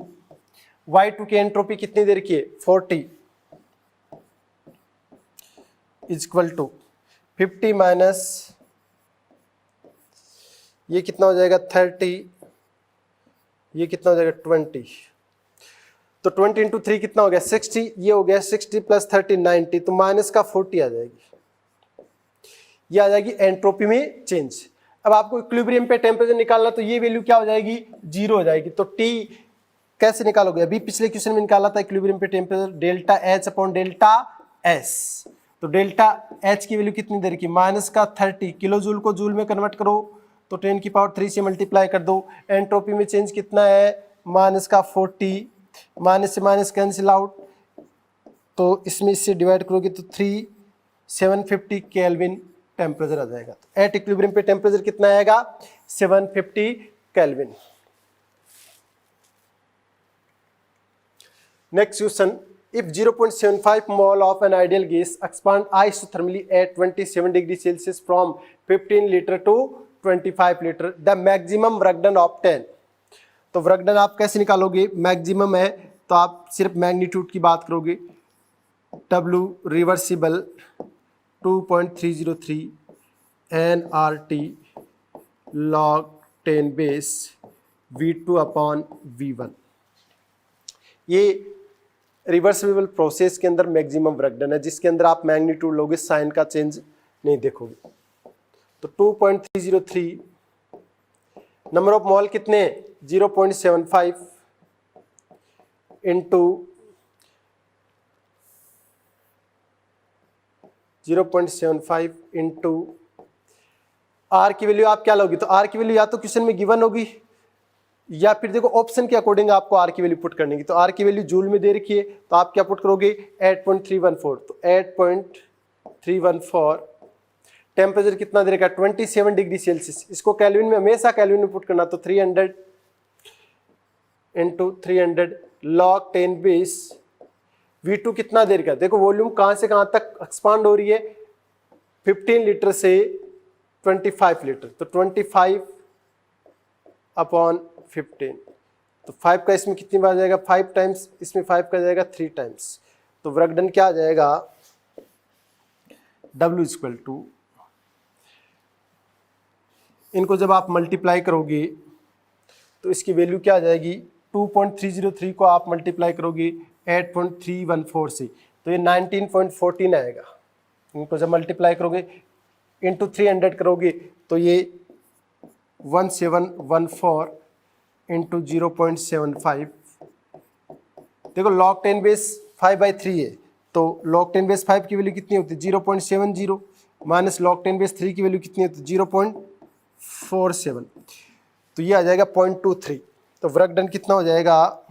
Y2 की एंट्रोपी कितनी देर की है 40 इज इक्वल टू 50 माइनस ये कितना हो जाएगा 30, ये कितना हो जाएगा 20, तो 20 इंटू 3 कितना हो गया 60, ये हो गया 60 प्लस 30 90, तो माइनस का 40 आ जाएगी, ये आ जाएगी एंट्रोपी में चेंज। अब आपको इक्विलिब्रियम पे टेम्परेचर निकालना, तो ये वैल्यू क्या हो जाएगी 0 हो जाएगी। तो T कैसे निकालोगे, अभी पिछले क्वेश्चन में निकाला था इक्विलिब्रियम पे temperature delta H upon delta S, तो डेल्टा H की वैल्यू कितनी देर की माइनस का 30, किलो जूल को जूल में कन्वर्ट करो तो 10 की पावर 3 से मल्टीप्लाई कर दो, एंट्रोपी में चेंज कितना है माइनस का 40, माइनस से माइनस कैंसिल आउट, तो इसमें इससे डिवाइड करोगे तो 750 केल्विन टेम्परेचर आ जाएगा। तो एट इक्विलिब्रियम पे टेम्परेचर कितना आएगा 750 kelvin. Next question, if 0.75 mole of an ideal gas expand isothermally at 27 degree Celsius from 15 liter to 25 liter, the maximum work done obtained। तो वर्क डन आप कैसे निकालोगे, मैक्सिमम है तो आप सिर्फ मैग्नीट्यूड की बात करोगे, W reversible 2.303 nRT log 10 base V2 upon V1। ये रिवर्सिबल प्रोसेस के अंदर मैक्सिमम वर्क डन है, जिसके अंदर आप मैग्नीट्यूड लोगे साइन का चेंज नहीं देखोगे। तो 2.303 नंबर ऑफ मॉल कितने 0.75 इंटू 0.75 इंटू आर की वैल्यू आप क्या लोगी, तो आर की वैल्यू या तो क्वेश्चन में गिवन होगी या फिर देखो ऑप्शन के अकॉर्डिंग आपको आर की वैल्यू पुट करनी है। तो आर की वैल्यू जूल में दे रखी है तो आप क्या पुट करोगे 8.314, तो 8.314 टेम्परेचर कितना दे रखा है 27 डिग्री सेल्सियस, इसको केल्विन में हमेशा केल्विन में पुट करना, तो 300 इंटू 300 लॉग 10 बेस V2 कितना देर का, देखो वॉल्यूम कहां से कहां तक एक्सपांड हो रही है 15 लीटर से 25 लीटर, तो 25 अपॉन 15, तो 5 का इसमें कितनी बार जाएगा 5 टाइम्स, इसमें 5 का जाएगा 3 टाइम्स, तो वर्क डन क्या आ जाएगा W इक्वल टू, इनको जब आप मल्टीप्लाई करोगे तो इसकी वैल्यू क्या आ जाएगी 2.303 को आप मल्टीप्लाई करोगे 8.314 से तो ये 19.14 आएगा, इनको जब मल्टीप्लाई करोगे इंटू 300 करोगे तो ये 1714 इंटू 0.75, देखो लॉग 10 बेस 5/3 है, तो लॉग 10 बेस 5 की वैल्यू कितनी होती है 0.70 माइनस लॉग 10 बेस 3 की वैल्यू कितनी होती है 0.47, तो ये आ जाएगा 0.23, तो वर्क डन कितना हो जाएगा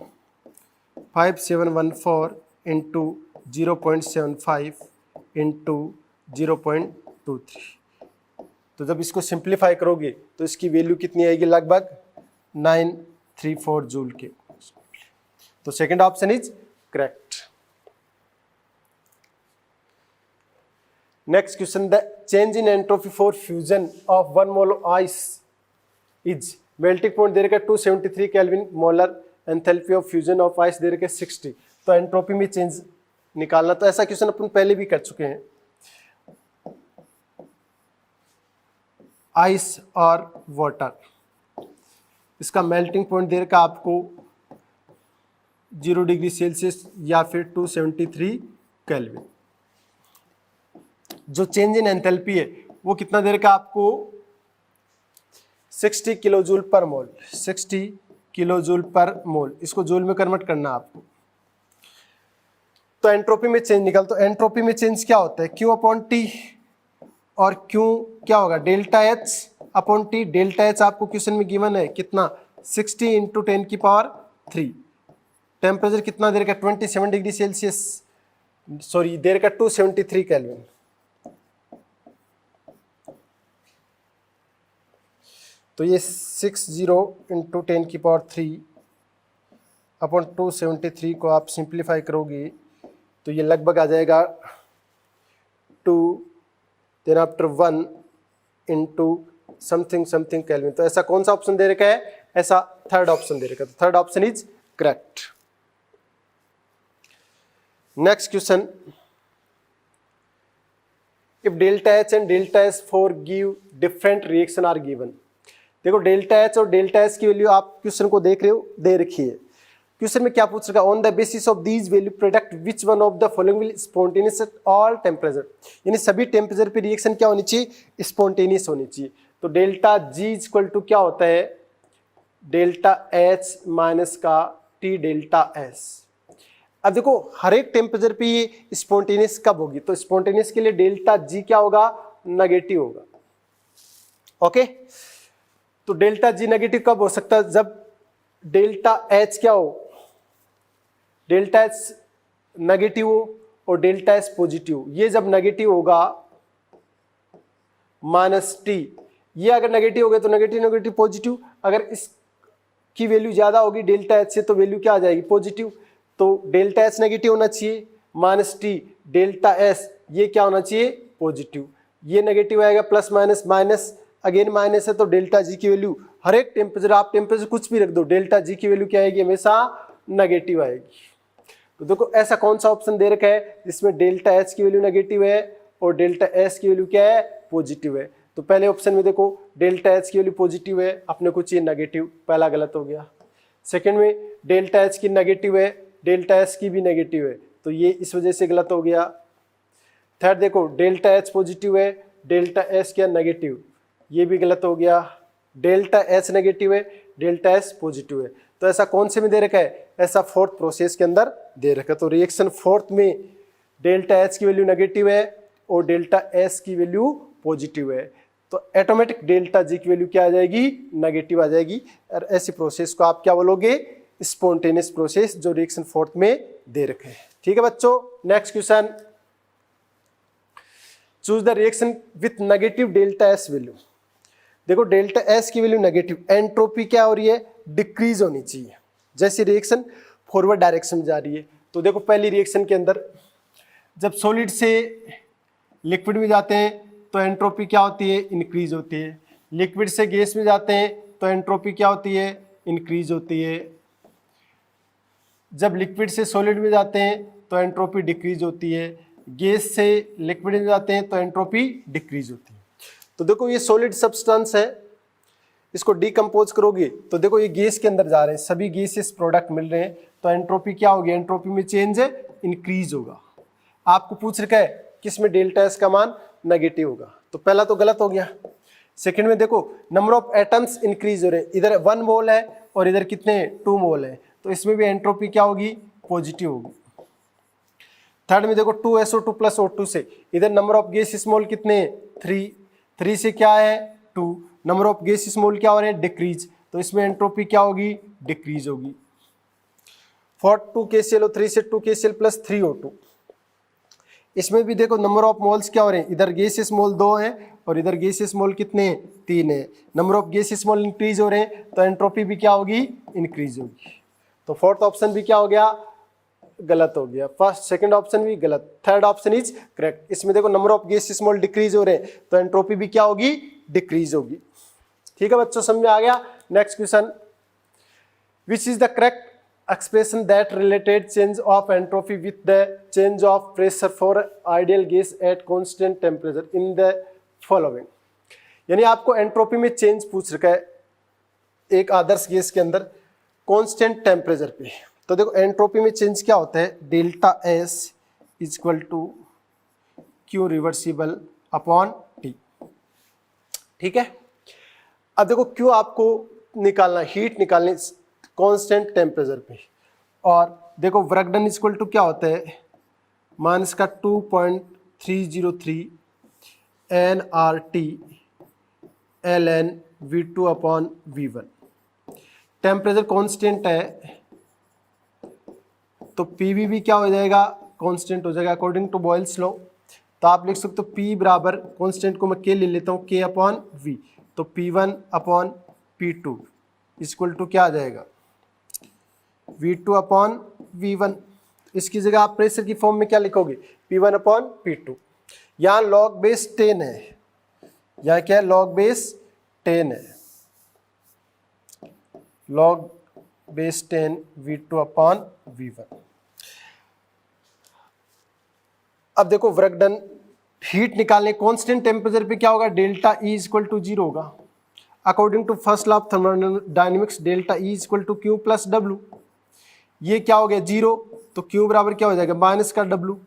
5714 इंटू 0.75 इंटू 0.23, तो जब इसको सिंप्लीफाई करोगे तो इसकी वैल्यू कितनी आएगी लगभग 934 जूल के, तो second option is correct. Next question, the change in entropy for fusion of 1 mole ice is, melting point दे रखा 273 kelvin, molar enthalpy of fusion of ice दे रखा 60, तो एंट्रोपी में चेंज निकालना, तो ऐसा क्वेश्चन अपन पहले भी कर चुके हैं। आइस और वाटर, इसका मेल्टिंग पॉइंट दे रखा आपको 0 डिग्री सेल्सियस या फिर 273 केल्विन, जो चेंज इन एंथैल्पी है वो कितना दे रखा आपको 60 किलो जूल पर मोल, 60 किलो जूल पर मोल, इसको जूल में कन्वर्ट करना आपको, तो एंट्रोपी में चेंज निकल, तो एंट्रोपी में चेंज क्या होता है Q अपॉन T, और Q क्या होगा delta H upon T, delta H आपको क्वेश्चन में गिवन है कितना 60 इंटू 10 की पावर 3, टेम्परेचर कितना दे रखा 27 डिग्री सेल्सियस, सॉरी दे रखा 273 केल्विन, तो ये 60 इंटू 10 की पावर 3 अपॉन 273 को आप सिंप्लीफाई करोगे तो ये लगभग आ जाएगा 2 then after 1 into something something kelvin, तो ऐसा कौन सा ऑप्शन दे रखा है, ऐसा थर्ड ऑप्शन दे रखा है, तो third option is correct. Next question, if delta H and delta S for give different reaction are given. देखो डेल्टा एच और डेल्टा एस की वैल्यू आप क्वेश्चन को देख रहे हो, दे रखी है। क्वेश्चन में क्या पूछ रखा है, on the basis of these value product which one of the following will spontaneous at all temperature. यानी सभी टेम्परेचर पे रिएक्शन क्या होनी चाहिए, स्पॉन्टेनियस होनी चाहिए। तो डेल्टा जी इक्वल टू क्या होता है, डेल्टा एच माइनस का टी डेल्टा एस। अब देखो हर एक टेम्परेचर पे ये स्पॉन्टेनियस कब होगी, तो स्पॉन्टेनियस के लिए डेल्टा जी क्या होगा, नेगेटिव होगा। ओके, तो डेल्टा जी नेगेटिव कब हो सकता है, जब डेल्टा एच क्या हो, डेल्टा एच नेगेटिव हो और डेल्टा एस पॉजिटिव हो। ये जब नेगेटिव होगा माइनस टी, ये अगर नेगेटिव हो गया तो नेगेटिव नेगेटिव पॉजिटिव, अगर इसकी वैल्यू ज्यादा होगी डेल्टा एच से तो वैल्यू क्या आ जाएगी, पॉजिटिव। तो डेल्टा एच नेगेटिव होना चाहिए, माइनस टी डेल्टा एस ये क्या होना चाहिए, पॉजिटिव। ये नेगेटिव आएगा, plus minus minus again minus है, तो डेल्टा जी की वैल्यू हर एक टेम्परेचर, आप टेम्परेचर कुछ भी रख दो, डेल्टा जी की वैल्यू क्या आएगी, हमेशा नेगेटिव आएगी। तो देखो ऐसा कौन सा ऑप्शन दे रखा है जिसमें डेल्टा एच की वैल्यू नेगेटिव है और डेल्टा एस की वैल्यू क्या है, पॉजिटिव है। तो पहले ऑप्शन में देखो डेल्टा एच की वैल्यू पॉजिटिव है, अपने को चाहिए नेगेटिव, पहला गलत हो गया। सेकंड में डेल्टा एच की नेगेटिव है, डेल्टा एस की भी नेगेटिव है, तो ये इस वजह से गलत हो गया। थर्ड देखो डेल्टा एच पॉजिटिव है, डेल्टा एस क्या नेगेटिव, ये भी गलत हो गया। डेल्टा एच नेगेटिव है, डेल्टा एस पॉजिटिव है, तो ऐसा कौन से में दे रखा है, ऐसा फोर्थ प्रोसेस के अंदर दे रखा है। तो रिएक्शन फोर्थ में डेल्टा एच की वैल्यू नेगेटिव है और डेल्टा एस की वैल्यू पॉजिटिव है, तो ऑटोमेटिक डेल्टा जी की वैल्यू क्या आ जाएगी, नेगेटिव आ जाएगी। और ऐसी प्रोसेस को आप क्या बोलोगे, स्पॉन्टेनियस प्रोसेस, जो रिएक्शन फोर्थ में दे रखे हैं। ठीक है बच्चों, next question, choose the reaction with negative delta S value. देखो डेल्टा एस की वैल्यू नेगेटिव, एंट्रोपी क्या हो रही है, डिक्रीज होनी चाहिए। जैसे रिएक्शन फॉरवर्ड डायरेक्शन में जा रही है, तो देखो पहली रिएक्शन के अंदर जब सॉलिड से लिक्विड में जाते हैं तो एंट्रोपी क्या होती है, इंक्रीज होती है। लिक्विड से गैस में जाते हैं तो एंट्रोपी क्या होती है, इंक्रीज होती है। जब लिक्विड से सॉलिड में जाते हैं तो एंट्रोपी डिक्रीज होती है। गैस से लिक्विड में जाते हैं तो एंट्रोपी डिक्रीज होती है। तो देखो ये सॉलिड सब्सटेंस है, इसको डिकम्पोज करोगे तो देखो ये गैस के अंदर जा रहे हैं, सभी गैसेस प्रोडक्ट मिल रहे हैं, तो एंट्रोपी क्या होगी, एंट्रोपी में चेंज है, इंक्रीज होगा। आपको पूछ रखा है किसमें डेल्टा एस का मान नेगेटिव होगा, तो पहला तो गलत हो गया। सेकंड में देखो नंबर ऑफ एटम्स इंक्रीज हो रहे हैं, इधर 1 मोल है और इधर कितने 2 मोल है, तो इसमें भी एंट्रोपी क्या होगी, पॉजिटिव होगी। थर्ड में देखो 2SO2 प्लस O2 से इधर नंबर ऑफ गैसेस मोल कितने 3 से क्या है 2, नंबर ऑफ गैसेस मोल क्या हो रहे हैं, डिक्रीज, तो इसमें एंट्रोपी क्या होगी, डिक्रीज होगी। फोर्थ 2KClO3 से 2KCl प्लस 3O2, इसमें भी देखो नंबर ऑफ मोल्स क्या हो रहे हैं, इधर गैसेस मोल 2 हैं और इधर गैसेस मोल कितने 3 है, number of gases mole increase हो रहे हैं, तो एंट्रोपी भी क्या होगी, इंक्रीज होगी। तो फोर्थ ऑप्शन भी क्या हो गया, गलत हो गया। फर्स्ट सेकंड ऑप्शन भी गलत, थर्ड ऑप्शन इज करेक्ट। इसमें देखो number of gases mole decrease हो रहे हैं, तो एंट्रोपी भी क्या होगी, डिक्रीज होगी। ठीक है बच्चों, समझ में आ गया। Next question, which is the correct expression that related change of entropy with the change of pressure for ideal gas at constant temperature in the following। यानी आपको एंट्रोपी में चेंज पूछ रखा है एक आदर्श गैस के अंदर कांस्टेंट टेम्परेचर पे, तो देखो एंट्रोपी में चेंज क्या होता है, delta S equal to Q reversible upon T. ठीक है, अब देखो क्यों आपको निकालना, हीट निकालनी कांस्टेंट टेम्परेचर पे, और देखो वर्क डन इक्वल टू क्या होता है, माइनस का 2.303 nRT ln V2 upon V1। Temperature constant है तो PV भी क्या हो जाएगा, कांस्टेंट हो जाएगा अकॉर्डिंग टू बॉयल्स लॉ। तो आप लिख सकते हो P बराबर, कांस्टेंट को मैं K ले लेता हूँ, K अपॉन V, तो P1 upon P2 equal to क्या आ जाएगा, V2 अपॉन V1। इसकी जगह आप प्रेशर की फॉर्म में क्या लिखोगे, P1 अपॉन P2। यहाँ लॉग बेस 10 है, यहाँ क्या है, लॉग बेस 10 है, log base 10 V2 upon V1। अब देखो वर्क डन, हीट निकालने कांस्टेंट टेम्परेचर पे क्या होगा, डेल्टा ई इक्वल टू 0 होगा। According to first law of thermodynamics delta E equal to Q plus W. ये क्या हो गया 0, तो क्यू बराबर क्या हो जाएगा माइनस का डब्ल्यू,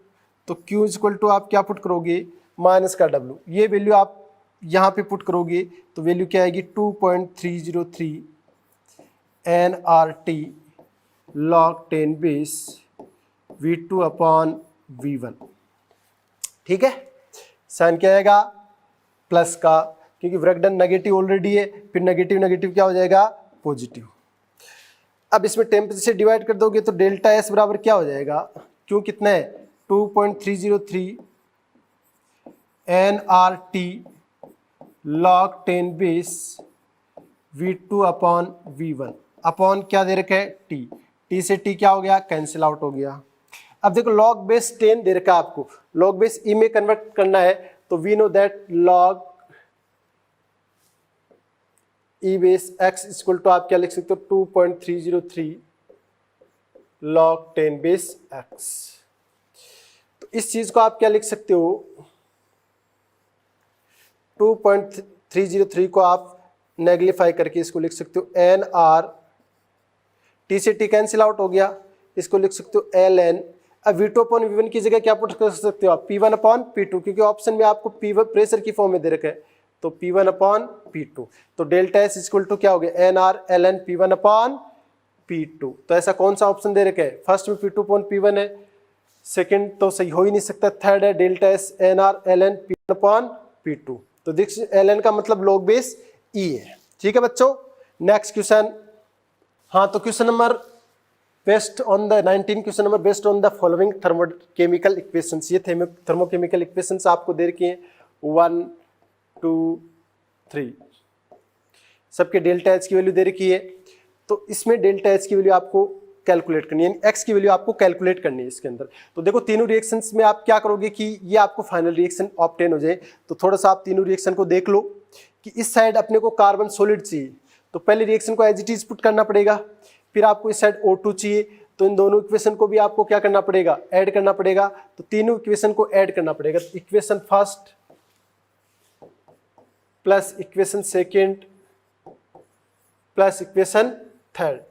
तो क्यू इक्वल टू आप क्या पुट करोगे माइनस का डब्ल्यू। ये वैल्यू आप यहाँ पे पुट करोगे तो वैल्यू क्या आएगी 2.303 nRT log 10 base V2 upon V1। ठीक है, साइन क्या आएगा प्लस का, क्योंकि वर्क डन नेगेटिव ऑलरेडी है, फिर नेगेटिव नेगेटिव क्या हो जाएगा पॉजिटिव। अब इसमें टेम्परेचर से डिवाइड कर दोगे तो डेल्टा एस बराबर क्या हो जाएगा, क्यों कितना है 2.303 nRT log 10 base V2 upon V1। Upon क्या दे रखा है T, T से T क्या हो गया कैंसिल आउट हो गया। अब देखो log बेस 10 दे रखा है आपको, log बेस E में कन्वर्ट करना है तो we know that log E base x equal to आप क्या लिख सकते हो 2.303 log 10 बेस x। तो इस चीज को आप क्या लिख सकते हो 2.303 को आप नेगलिफाई करके इसको लिख सकते हो एन आर, टी से टी कैंसिल आउट हो गया, इसको लिख सकते हो एल एन। अब V2 अपॉन V1 की जगह क्या पुट कर सकते हो आप P1 अपॉन P2, क्योंकि ऑप्शन में आपको P1 प्रेशर की फॉर्म में दे रखा है, तो P1 अपॉन P2। तो डेल्टा एस इक्वल टू क्या हो गया N R L N P1 upon P2। तो ऐसा कौन सा ऑप्शन दे रखा है, फर्स्ट में P2 अपॉन P1 है, सेकंड तो सही हो ही नहीं सकता, थर्ड है delta S N R L N P1 upon P2। तो देख एल एन का मतलब लॉग बेस E है। ठीक है बच्चों, नेक्स्ट क्वेश्चन। हाँ, तो question number based on the 19 question number based on the following thermochemical equations. ये थर्मोकेमिकल इक्वेशंस आपको दे रखी हैं 1 2 3, सबके डेल्टा एच की वैल्यू दे रखी है। तो इसमें डेल्टा एच की वैल्यू आपको कैलकुलेट करनी है, एक्स की वैल्यू आपको कैलकुलेट करनी है इसके अंदर। तो देखो तीनों रिएक्शंस में आप क्या करोगे कि ये आपको फाइनल रिएक्शन ऑब्टेन हो जाए, तो थोड़ा सा आप तीनों रिएक्शन को देख लो कि इस साइड अपने को कार्बन सॉलिड चाहिए, तो पहले रिएक्शन को एज इट इज पुट करना पड़ेगा, फिर आपको इस साइड O2 चाहिए, तो इन दोनों इक्वेशन को भी आपको क्या करना पड़ेगा ऐड करना पड़ेगा। तो तीनों इक्वेशन को ऐड करना पड़ेगा, equation first plus equation second plus equation third,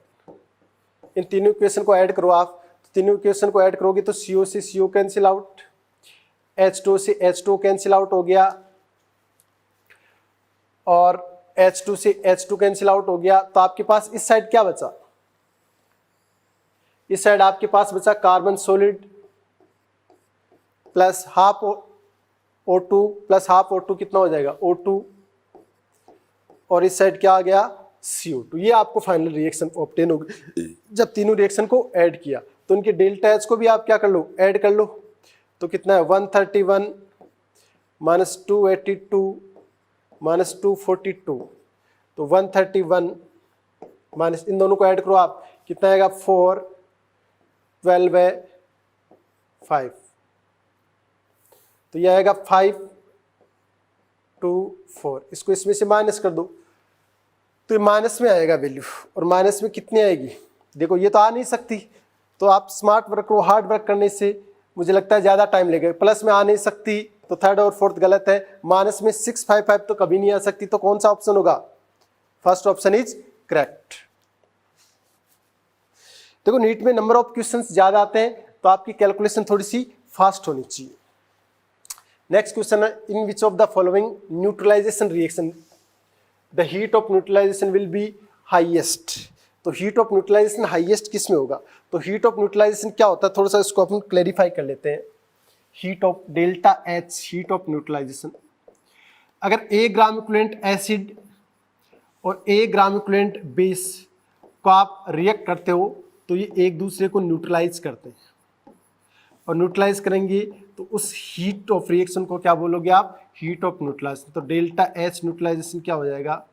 इन तीनों इक्वेशन को ऐड करो आप। तो तीनों इक्वेशन को ऐड करोगे तो CO से CO कैंसिल आउट, H2 से H2 कैंसिल आउट हो गया, और H2 से H2 कैंसिल आउट हो गया। तो आपके पास इस साइड क्या बचा, इस साइड आपके पास बचा carbon solid plus half O2 plus half O2 कितना हो जाएगा O2, और इस साइड क्या आ गया CO2। ये आपको फाइनल रिएक्शन ऑब्टेन होगी जब तीनों रिएक्शन को ऐड किया। तो उनके डेल्टा एच को भी आप क्या कर लो ऐड कर लो, तो कितना है 131 माइनस 282 माइनस 242, तो 131 माइनस इन दोनों को ऐड करो आप, कितना आएगा 4 12 है 5, तो यह आएगा 5 2 4, इसको इसमें से माइनस कर दो तो ये माइनस में आएगा वैल्यू, और माइनस में कितनी आएगी देखो ये तो आ नहीं सकती, तो आप स्मार्ट वर्क करो, हार्ड वर्क करने से मुझे लगता है ज़्यादा टाइम लगेगा। प्लस में आ नहीं सकती तो थर्ड और फोर्थ गलत है, माइनस में 655 तो कभी नहीं आ सकती, तो कौन सा ऑप्शन होगा फर्स्ट ऑप्शन इज करेक्ट। देखो नीट में नंबर ऑफ क्वेश्चंस ज़्यादा आते हैं तो आपकी कैलकुलेशन थोड़ी सी फास्ट होनी चाहिए। नेक्स्ट क्वेश्चन है in which of the following neutralization reaction the heat of neutralization will be highest. तो हीट ऑफ न्यूट्रलाइजेशन हाईएस्ट किस में होगा, तो हीट ऑफ न्यूट्रलाइजेशन क्या होता है थोड़ा सा इसको अपन क्लैरिफाई कर लेते हैं। Heat of delta H heat of neutralization, अगर 1 ग्राम इक्विवेलेंट एसिड और 1 ग्राम इक्विवेलेंट बेस को आप रिएक्ट करते हो तो ये एक दूसरे को न्यूट्रलाइज करते हैं, और न्यूट्रलाइज करेंगे तो उस हीट ऑफ रिएक्शन को क्या बोलोगे आप हीट ऑफ न्यूट्रलाइजेशन। तो डेल्टा एच न्यूट्रलाइजेशन क्या हो जाएगा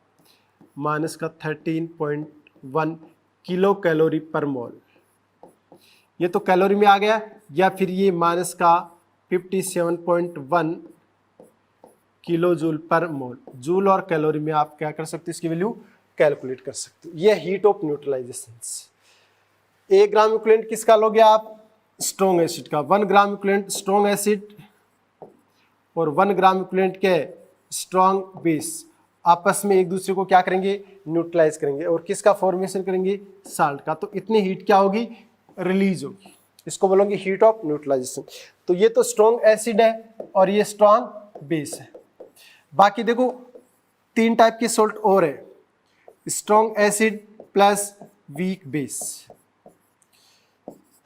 माइनस का 13.1 किलो कैलोरी पर मोल, ये तो कैलोरी में आ गया, या फिर ये माइनस का 57.1 किलो जूल पर मोल। जूल और कैलोरी में आप क्या कर सकते हो इसकी वैल्यू कैलकुलेट कर सकते हो। ये heat of neutralization. 1 gram equivalent किसका लोगे आप स्ट्रॉन्ग एसिड का, 1 ग्राम इक्विवेलेंट स्ट्रॉन्ग एसिड और 1 ग्राम इक्विवेलेंट क्या है, स्ट्रॉन्ग बेस, आपस में एक दूसरे को क्या करेंगे, न्यूट्रलाइज करेंगे और किसका फॉर्मेशन करेंगे, साल्ट का। तो इतनी हीट क्या होगी, रिलीज होगी, इसको बोलोगे हीट ऑफ न्यूट्रलाइजेशन। तो ये तो स्ट्रॉन्ग एसिड है और ये स्ट्रॉन्ग बेस है। बाकी देखो 3 टाइप के सोल्ट और है, strong acid plus weak base,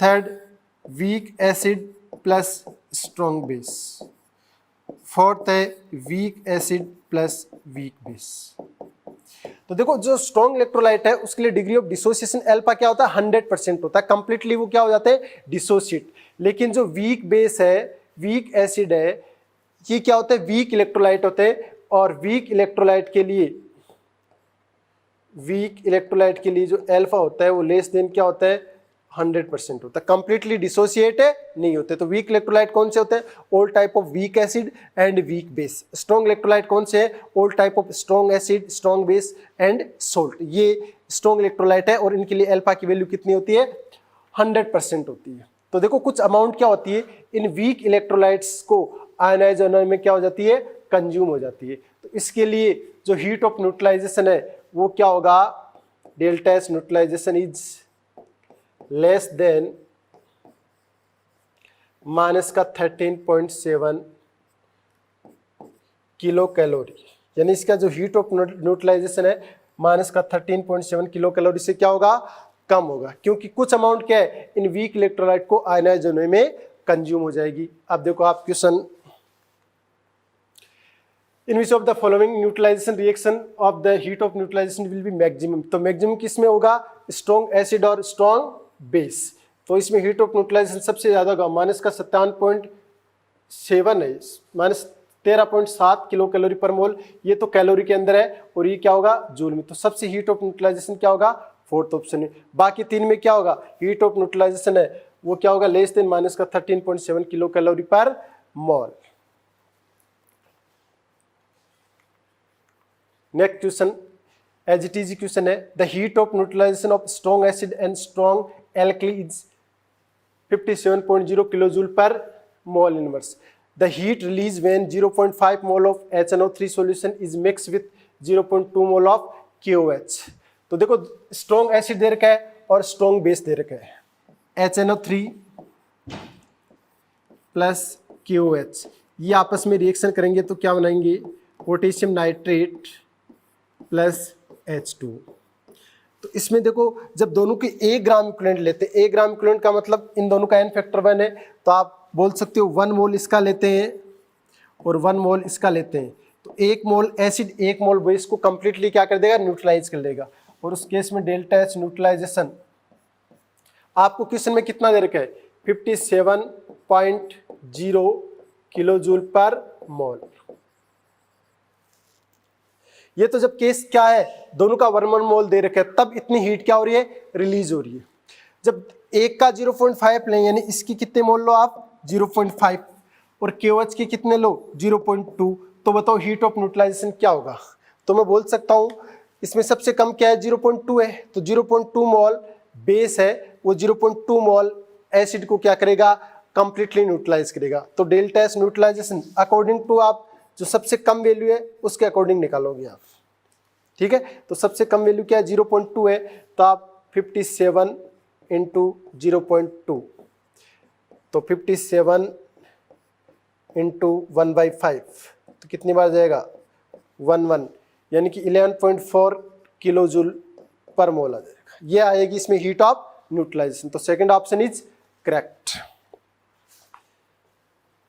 third weak acid plus strong base, fourth है weak acid plus weak base. तो देखो जो स्ट्रॉन्ग इलेक्ट्रोलाइट है उसके लिए डिग्री ऑफ डिसोसिएशन अल्फा क्या होता है, 100% होता है, कंप्लीटली वो क्या हो जाते हैं, डिसोसिएट। लेकिन जो वीक बेस है, वीक एसिड है, ये क्या होता है, वीक इलेक्ट्रोलाइट होते हैं और वीक इलेक्ट्रोलाइट के लिए जो अल्फा होता है वो लेस देन क्या होता है, 100% होता है, कंप्लीटली डिसोसिएट नहीं होते। तो वीक इलेक्ट्रोलाइट कौन से होते हैं, all type of weak acid and weak base. Strong electrolyte कौन से है, all type of strong acid, strong base and salt. ये स्ट्रॉन्ग इलेक्ट्रोलाइट है और इनके लिए अल्फा की वैल्यू कितनी होती है, 100% होती है। तो देखो कुछ अमाउंट क्या होती है, इन वीक इलेक्ट्रोलाइट्स को आयनाइज होने में क्या हो जाती है, कंज्यूम हो जाती है। तो इसके लिए जो हीट ऑफ न्यूट्रलाइजेशन है वो क्या होगा, delta S neutralization is less than -13.7 kilo calorie, यानी इसका जो हीट ऑफ न्यूट्रलाइजेशन है -13.7 किलो कैलोरी से क्या होगा, कम होगा, क्योंकि कुछ अमाउंट क्या है, इन वीक इलेक्ट्रोलाइट को आयनाइज होने में कंज्यूम हो जाएगी। अब देखो आप question, in which of the following neutralization reaction of the heat of neutralization will be maximum. तो मैक्सिमम किस में होगा, स्ट्रॉन्ग एसिड और स्ट्रॉन्ग बेस। तो इसमें हीट ऑफ न्यूट्रलाइजेशन सबसे ज्यादा होगा, -57.7 है, -13.7 किलो कैलोरी पर मोल, ये तो कैलोरी के अंदर है और ये क्या होगा, जूल में। तो सबसे हीट ऑफ न्यूट्रलाइजेशन क्या होगा, फोर्थ ऑप्शन है। बाकी 3 में क्या होगा, हीट ऑफ न्यूट्रलाइजेशन है वो क्या होगा, लेस देन -13.7 किलो कैलोरी पर mole. Next question, as it is question है, the heat of neutralization of strong acid and strong alkali is 57.0 kilo joule पर mole inverse. The heat release when 0.5 mole of HNO3 solution is mix with 0.2 mole of KOH। तो देखो strong acid दे रखा है और strong base दे रखा है, HNO3 plus KOH, ये आपस में रिएक्शन करेंगे तो क्या बनाएंगे, पोटेशियम नाइट्रेट प्लस H2। तो इसमें देखो जब दोनों के 1 ग्राम इक्विवेलेंट लेते हैं, 1 ग्राम इक्विवेलेंट का मतलब इन दोनों का n फैक्टर 1 है, तो आप बोल सकते हो 1 मोल इसका लेते हैं और 1 मोल इसका लेते हैं, तो 1 मोल एसिड 1 मोल बेस को कंप्लीटली क्या कर देगा, न्यूट्रलाइज कर देगा। और उस केस में डेल्टा एच न्यूट्रलाइजेशन आपको क्वेश्चन में कितना दे रखा है, 57.0 किलो जूल पर मोल। ये तो जब केस क्या है, दोनों का 1 मोल दे रखा है, तब इतनी हीट क्या हो रही है, रिलीज हो रही है। जब एक का 0.5 लें, यानी इसकी कितने मोल लो आप, 0.5, और KOH के कितने लो, 0.2, तो बताओ हीट ऑफ न्यूट्रलाइजेशन क्या होगा। तो मैं बोल सकता हूं इसमें सबसे कम क्या है, 0.2 है, तो 0.2 मोल बेस है, वो 0.2 मोल एसिड को क्या करेगा, कंप्लीटली न्यूट्रलाइज करेगा। तो delta S neutralization according to आप जो सबसे कम वैल्यू है उसके अकॉर्डिंग निकालोगे आप, ठीक है। तो सबसे कम वैल्यू क्या है, 0.2 है, तो आप 57 इंटू 0.2, तो 57 इंटू 1/5, तो कितनी बार जाएगा, 11, यानी कि 11.4 किलो जूल पर मोल आ जाएगा। ये आएगी इसमें हीट ऑफ न्यूट्रलाइजेशन। तो second option is correct.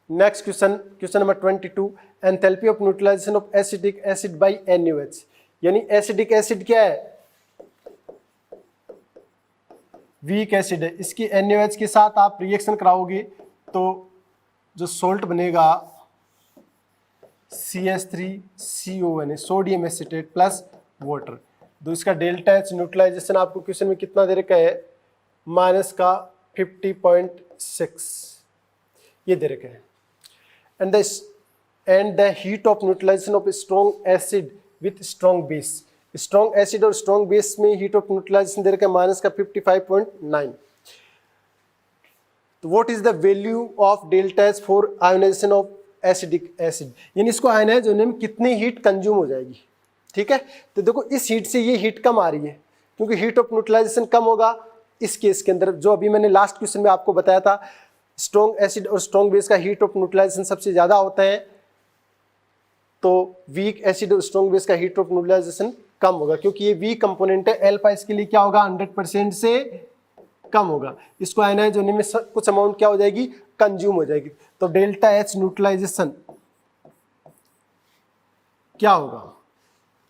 Next question, question number 22, enthalpy of neutralization of acidic acid by NaOH। यानी एसिडिक एसिड क्या है, वीक एसिड है, इसकी NaOH के साथ आप रिएक्शन कराओगे तो जो सोल्ट बनेगा CH3CON, sodium acetate plus water. तो इसका डेल्टा एच न्यूट्रलाइजेशन आपको क्वेश्चन में कितना दे रखा है, -50.6 ये दे रखा है। And the heat of neutralization of strong acid with strong base. Strong acid और स्ट्रॉन्ग बेस में हीट ऑफ न्यूट्रलाइजेशन दे रखा है -55.9। तो what is the value of delta H for ionization of acidic acid, यानी इसको आयनाइज होने में कितनी हीट कंज्यूम हो जाएगी। ठीक है, तो देखो इस हीट से ये हीट कम आ रही है, क्योंकि हीट ऑफ न्यूट्रलाइजेशन कम होगा इस केस के अंदर। जो अभी मैंने लास्ट क्वेश्चन में आपको बताया था, स्ट्रॉन्ग एसिड और स्ट्रॉन्ग बेस का हीट ऑफ न्यूट्रलाइजेशन सबसे ज्यादा होता है, तो वीक एसिड और स्ट्रॉन्ग बेस का हीट ऑफ न्यूट्रलाइजेशन कम होगा, क्योंकि ये वीक कंपोनेंट है। एल्फा इसके लिए क्या होगा, 100% से कम होगा। इसको आयनाइज होने में कुछ अमाउंट क्या हो जाएगी, कंज्यूम हो जाएगी। तो डेल्टा एच न्यूट्रलाइजेशन क्या होगा,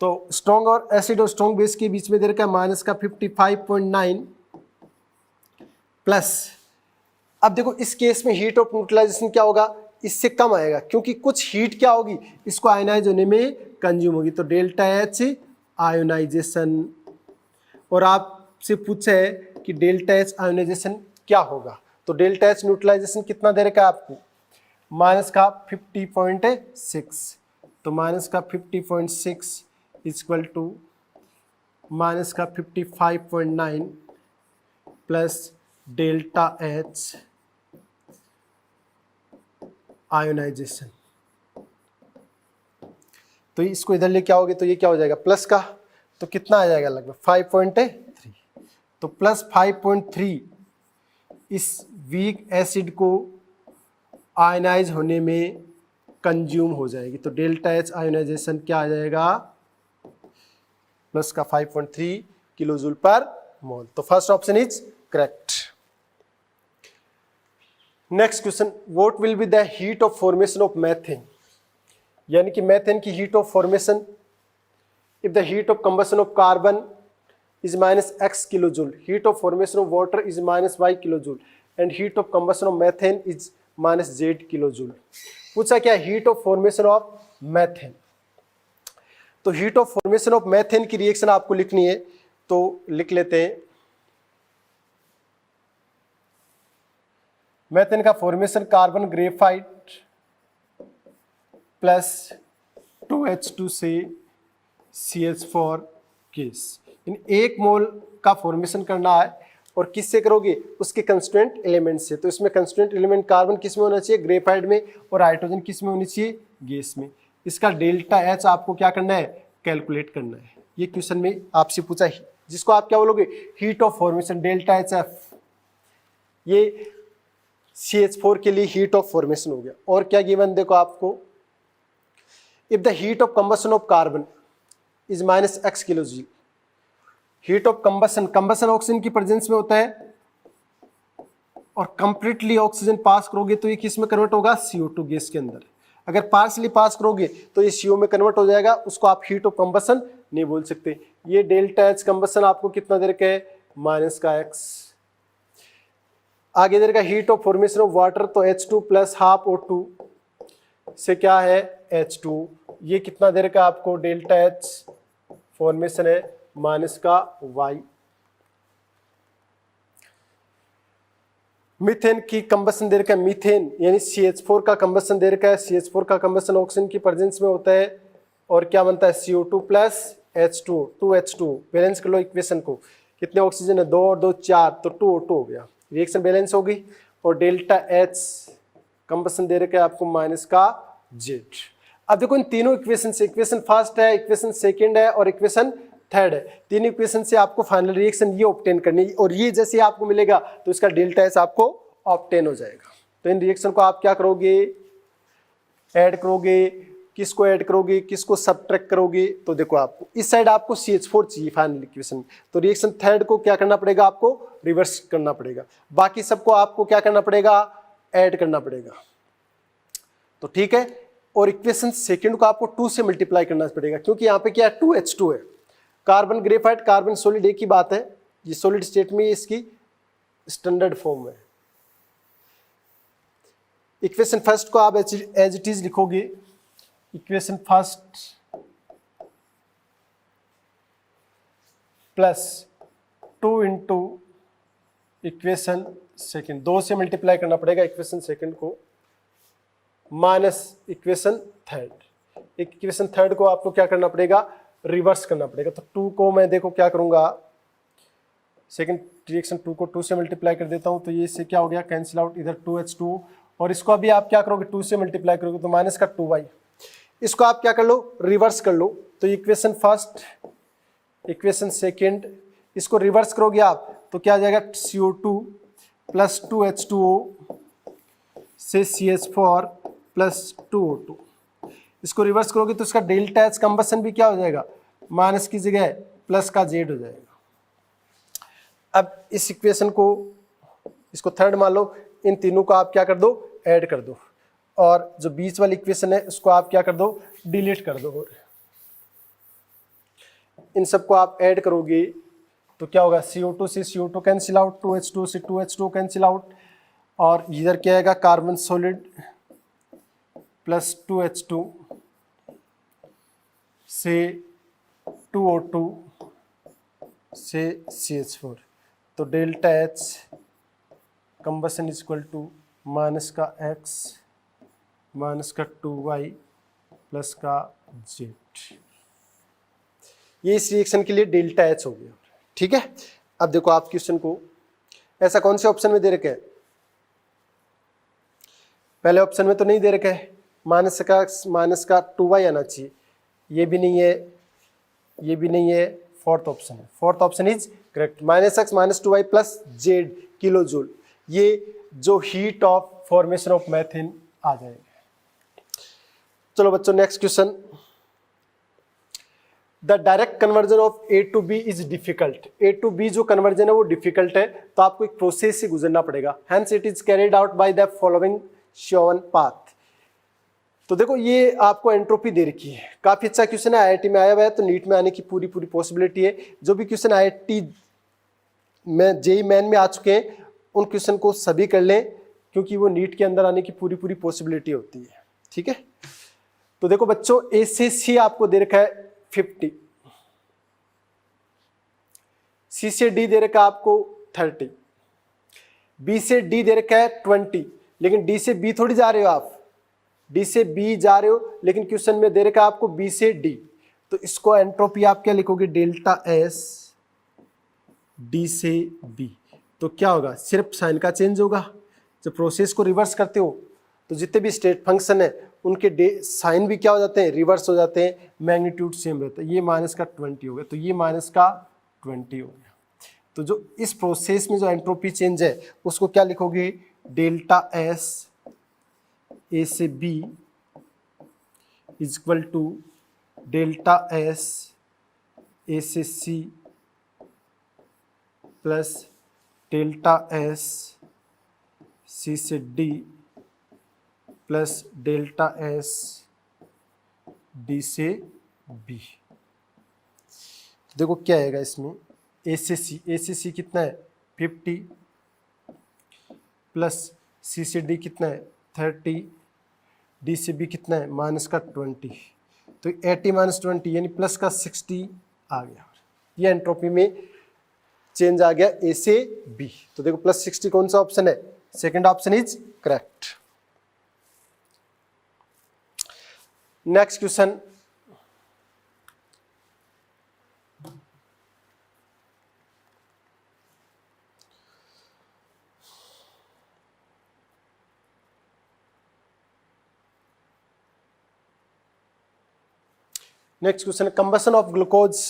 तो स्ट्रॉन्ग और एसिड और स्ट्रॉन्ग बेस के बीच में दे रखा है माइनस का 55.9 प्लस, अब देखो इस केस में हीट ऑफ न्यूट्रलाइजेशन क्या होगा, इससे कम आएगा, क्योंकि कुछ हीट क्या होगी, इसको आयनाइज होने में कंज्यूम होगी। तो डेल्टा एच आयोनाइजेशन, और आपसे पूछा है कि डेल्टा एच आयोनाइजेशन क्या होगा, तो डेल्टा एच न्यूट्रलाइजेशन कितना दे रखा है आपको, माइनस का 50.6, तो माइनस का 50.6 इक्वल टू माइनस का 55.9 प्लस डेल्टा एच आयोनाइजेशन। तो इसको इधर लेके आओगे तो ये क्या हो जाएगा, प्लस का, तो कितना आ जाएगा, लगभग 5.3, तो प्लस 5.3 इस वीक एसिड को आयनाइज होने में कंज्यूम हो जाएगी। तो डेल्टा एच आयोनाइजेशन क्या आ जाएगा, प्लस का 5.3 किलो जूल पर मोल। तो first option is correct. Next question, what will be the heat of formation of methane, यानी कि मैथेन की heat of formation, if the heat of combustion of carbon is minus x kilojoule, heat of formation of water is minus y kilojoule, and heat of combustion of methane is minus z kilojoule। पूछा क्या, heat of formation of methane. तो heat of formation of methane की reaction आपको लिखनी है, तो लिख लेते हैं। मैथेन का formation carbon graphite plus 2H2 से CH4 गैस, इन 1 मोल का फॉर्मेशन करना है, और किससे करोगे, उसके कंस्टिट्यूएंट एलिमेंट से। तो इसमें कंस्टिट्यूएंट एलिमेंट कार्बन किस में होना चाहिए, ग्रेफाइट में, और हाइड्रोजन किस में होनी चाहिए, गैस में। इसका डेल्टा एच आपको क्या करना है, कैलकुलेट करना है। ये क्वेश्चन में आपसे पूछा है, जिसको आप क्या बोलोगे, heat of formation delta H F, ये CH4 के लिए हीट ऑफ फॉर्मेशन हो गया। और क्या गिवन देखो आपको, if the heat of combustion of carbon is minus x kilo joule, heat of combustion, combustion oxygen की प्रेजेंस में होता है, और कंप्लीटली ऑक्सीजन पास करोगे तो ये किस में कन्वर्ट होगा, CO2 गैस के अंदर। अगर पार्सली पास करोगे तो ये CO में कन्वर्ट हो जाएगा, उसको आप हीट ऑफ कंबशन नहीं बोल सकते। ये डेल्टा एच कंबशन आपको कितना दे रखा है, माइनस का x। आगे दे रखा heat of formation of water, तो H2 प्लस हाफ O2 से क्या है, H2, ये कितना दे रखा है आपको, डेल्टा एच फॉर्मेशन है माइनस का y। मीथेन की कंबशन दे रखा है, मीथेन यानी CH4 का कंबशन दे रखा है, CH4 का कंबशन ऑक्सीजन की प्रेजेंस में होता है, और क्या बनता है, CO2 plus H2, 2H2, balance कर लो इक्वेशन को, कितने ऑक्सीजन है, 2 और 2 4, तो 2O2 हो गया, रिएक्शन बैलेंस हो गई। और डेल्टा एच कंबशन दे रखा है आपको माइनस का Z। अब देखो इन तीनों इक्वेशन से, इक्वेशन फर्स्ट है, इक्वेशन सेकेंड है, और इक्वेशन थर्ड है, तीन इक्वेशन से आपको फाइनल रिएक्शन ये ऑब्टेन करनी है, और ये जैसे आपको मिलेगा तो इसका डेल्टा एच आपको ऑब्टेन हो जाएगा। तो इन रिएक्शन को आप क्या करोगे, ऐड करोगे, किसको ऐड करोगे, किसको सब्ट्रैक्ट करोगे। तो देखो आपको इस साइड आपको CH4 चाहिए फाइनल इक्वेशन, तो रिएक्शन थर्ड को क्या करना पड़ेगा, आपको रिवर्स करना पड़ेगा, बाकी सबको आपको क्या करना पड़ेगा, ऐड करना पड़ेगा। तो ठीक है, और इक्वेशन सेकेंड को आपको 2 से मल्टीप्लाई करना पड़ेगा, क्योंकि यहाँ पे क्या है, 2H2 है, कार्बन ग्रेफाइट कार्बन सॉलिड एक ही बात है, ये सॉलिड स्टेट में इसकी स्टैंडर्ड फॉर्म है। इक्वेशन फर्स्ट को आप एज इट इज लिखोगे, equation first plus 2 into equation second, 2 से मल्टीप्लाई करना पड़ेगा इक्वेशन सेकेंड को, minus equation third. Equation third को आपको क्या करना पड़ेगा, रिवर्स करना पड़ेगा। तो 2 को मैं देखो क्या करूंगा, सेकंड रिएक्शन 2 को 2 से मल्टीप्लाई कर देता हूं, तो ये इससे क्या हो गया, कैंसिल आउट, इधर 2H2 और इसको अभी आप क्या करोगे 2 से मल्टीप्लाई करोगे तो माइनस का 2y। इसको आप क्या कर लो रिवर्स कर लो, तो इक्वेशन फर्स्ट इक्वेशन सेकेंड, इसको रिवर्स करोगे आप तो क्या आ जाएगा CO2 प्लस 2H2O से CH4 प्लस 2O2। इसको रिवर्स करोगे तो इसका डेल्टा एच कंबसन भी क्या हो जाएगा माइनस की जगह प्लस का Z हो जाएगा। अब इस इक्वेशन को इसको थर्ड मान लो, इन तीनों को आप क्या कर दो ऐड कर दो, और जो बीच वाली इक्वेशन है उसको आप क्या कर दो डिलीट कर दो, और इन सबको आप ऐड करोगे तो क्या होगा CO2 से CO2 कैंसिल आउट, 2H2 से 2H2 कैंसिल आउट, और इधर क्या आएगा कार्बन सॉलिड प्लस 2H2 से 2O2 से CH4, तो delta H combustion is equal to minus का x माइनस का 2y प्लस का Z। ये इस रिएक्शन के लिए डेल्टा एच हो गया। ठीक है, अब देखो आप क्वेश्चन को ऐसा कौन से ऑप्शन में दे रखे है, पहले ऑप्शन में तो नहीं दे रखा है, माइनस का 2y आना चाहिए, ये भी नहीं है, ये भी नहीं है, फोर्थ ऑप्शन है, fourth option is correct, -x minus 2y plus Z kilo joule, ये जो heat of formation of methane आ जाएगा। चलो बच्चों next question, the direct conversion of A to B is difficult, A to B जो conversion है वो difficult है, तो आपको एक प्रोसेस से गुजरना पड़ेगा, hence it is carried out by the following Sovan path. तो देखो ये आपको एंट्रोपी दे रखी है, काफी अच्छा क्वेश्चन है, IIT में आया हुआ है, तो नीट में आने की पूरी पॉसिबिलिटी है। जो भी क्वेश्चन IIT में JEE मेन में आ चुके हैं उन क्वेश्चन को सभी कर लें, क्योंकि वो नीट के अंदर आने की पूरी पॉसिबिलिटी होती है। ठीक है, तो देखो बच्चों A से C आपको दे रखा है 50, C से D दे रखा है आपको 30, B से D दे रखा है 20, लेकिन D से B थोड़ी जा रहे हो आप, D से B जा रहे हो, लेकिन क्वेश्चन में दे रखा है आपको B से D, तो इसको एंट्रोपी आप क्या लिखोगे डेल्टा S D से B, तो क्या होगा सिर्फ साइन का चेंज होगा। जब प्रोसेस को रिवर्स करते हो तो जितने भी स्टेट फंक्शन है उनके साइन भी क्या हो जाते हैं रिवर्स हो जाते हैं, मैग्नीट्यूड सेम रहता है, ये माइनस का 20 हो गया, तो ये माइनस का 20 हो गया। तो जो इस प्रोसेस में जो एंट्रोपी चेंज है उसको क्या लिखोगे डेल्टा S A से B is equal to delta S A से C plus delta S C से D plus delta S D से B। देखो क्या आएगा इसमें A से C कितना है 50 प्लस C से D कितना है 30, D से B कितना है माइनस का 20, तो 80 माइनस 20 यानी प्लस का 60 आ गया। ये एंट्रोपी में चेंज आ गया A से B, तो देखो प्लस 60 कौन सा ऑप्शन है, second option is correct. Next question, next question, combustion of glucose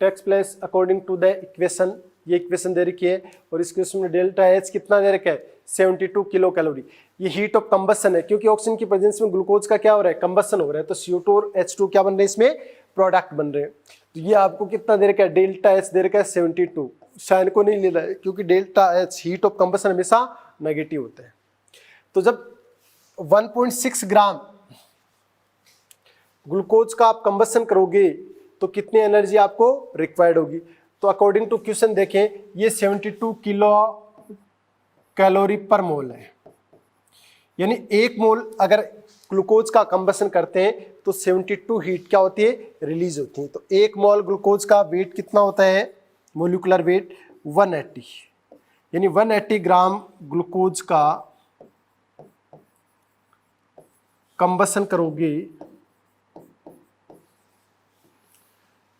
takes place according to the equation, ये इक्वेशन दे रखी है और इस क्वेश्चन में डेल्टा एच कितना दे रखा है 72 किलो कैलोरी। ये हीट ऑफ कंबसन है, क्योंकि ऑक्सीजन की प्रेजेंस में ग्लूकोज का क्या हो रहा है कंबसन हो रहा है, तो CO2 और H2 क्या बन रहे हैं इसमें प्रोडक्ट बन रहे हैं। तो ये आपको कितना दे रखा है डेल्टा एच दे रखा है 72, साइन को नहीं लेना है क्योंकि delta H heat of combustion हमेशा नेगेटिव होता है। तो जब 1.6 ग्राम ग्लूकोज का आप कंबसन करोगे तो कितनी एनर्जी आपको रिक्वायर्ड होगी, तो अकॉर्डिंग टू क्वेश्चन देखें ये 72 किलो कैलोरी पर मोल है, यानी एक मोल अगर ग्लूकोज का कंबसन करते हैं तो 72 हीट क्या होती है रिलीज होती है। तो एक मोल ग्लूकोज का वेट कितना होता है मोलिकुलर वेट 180, यानी 180 ग्राम ग्लूकोज का कंबसन करोगे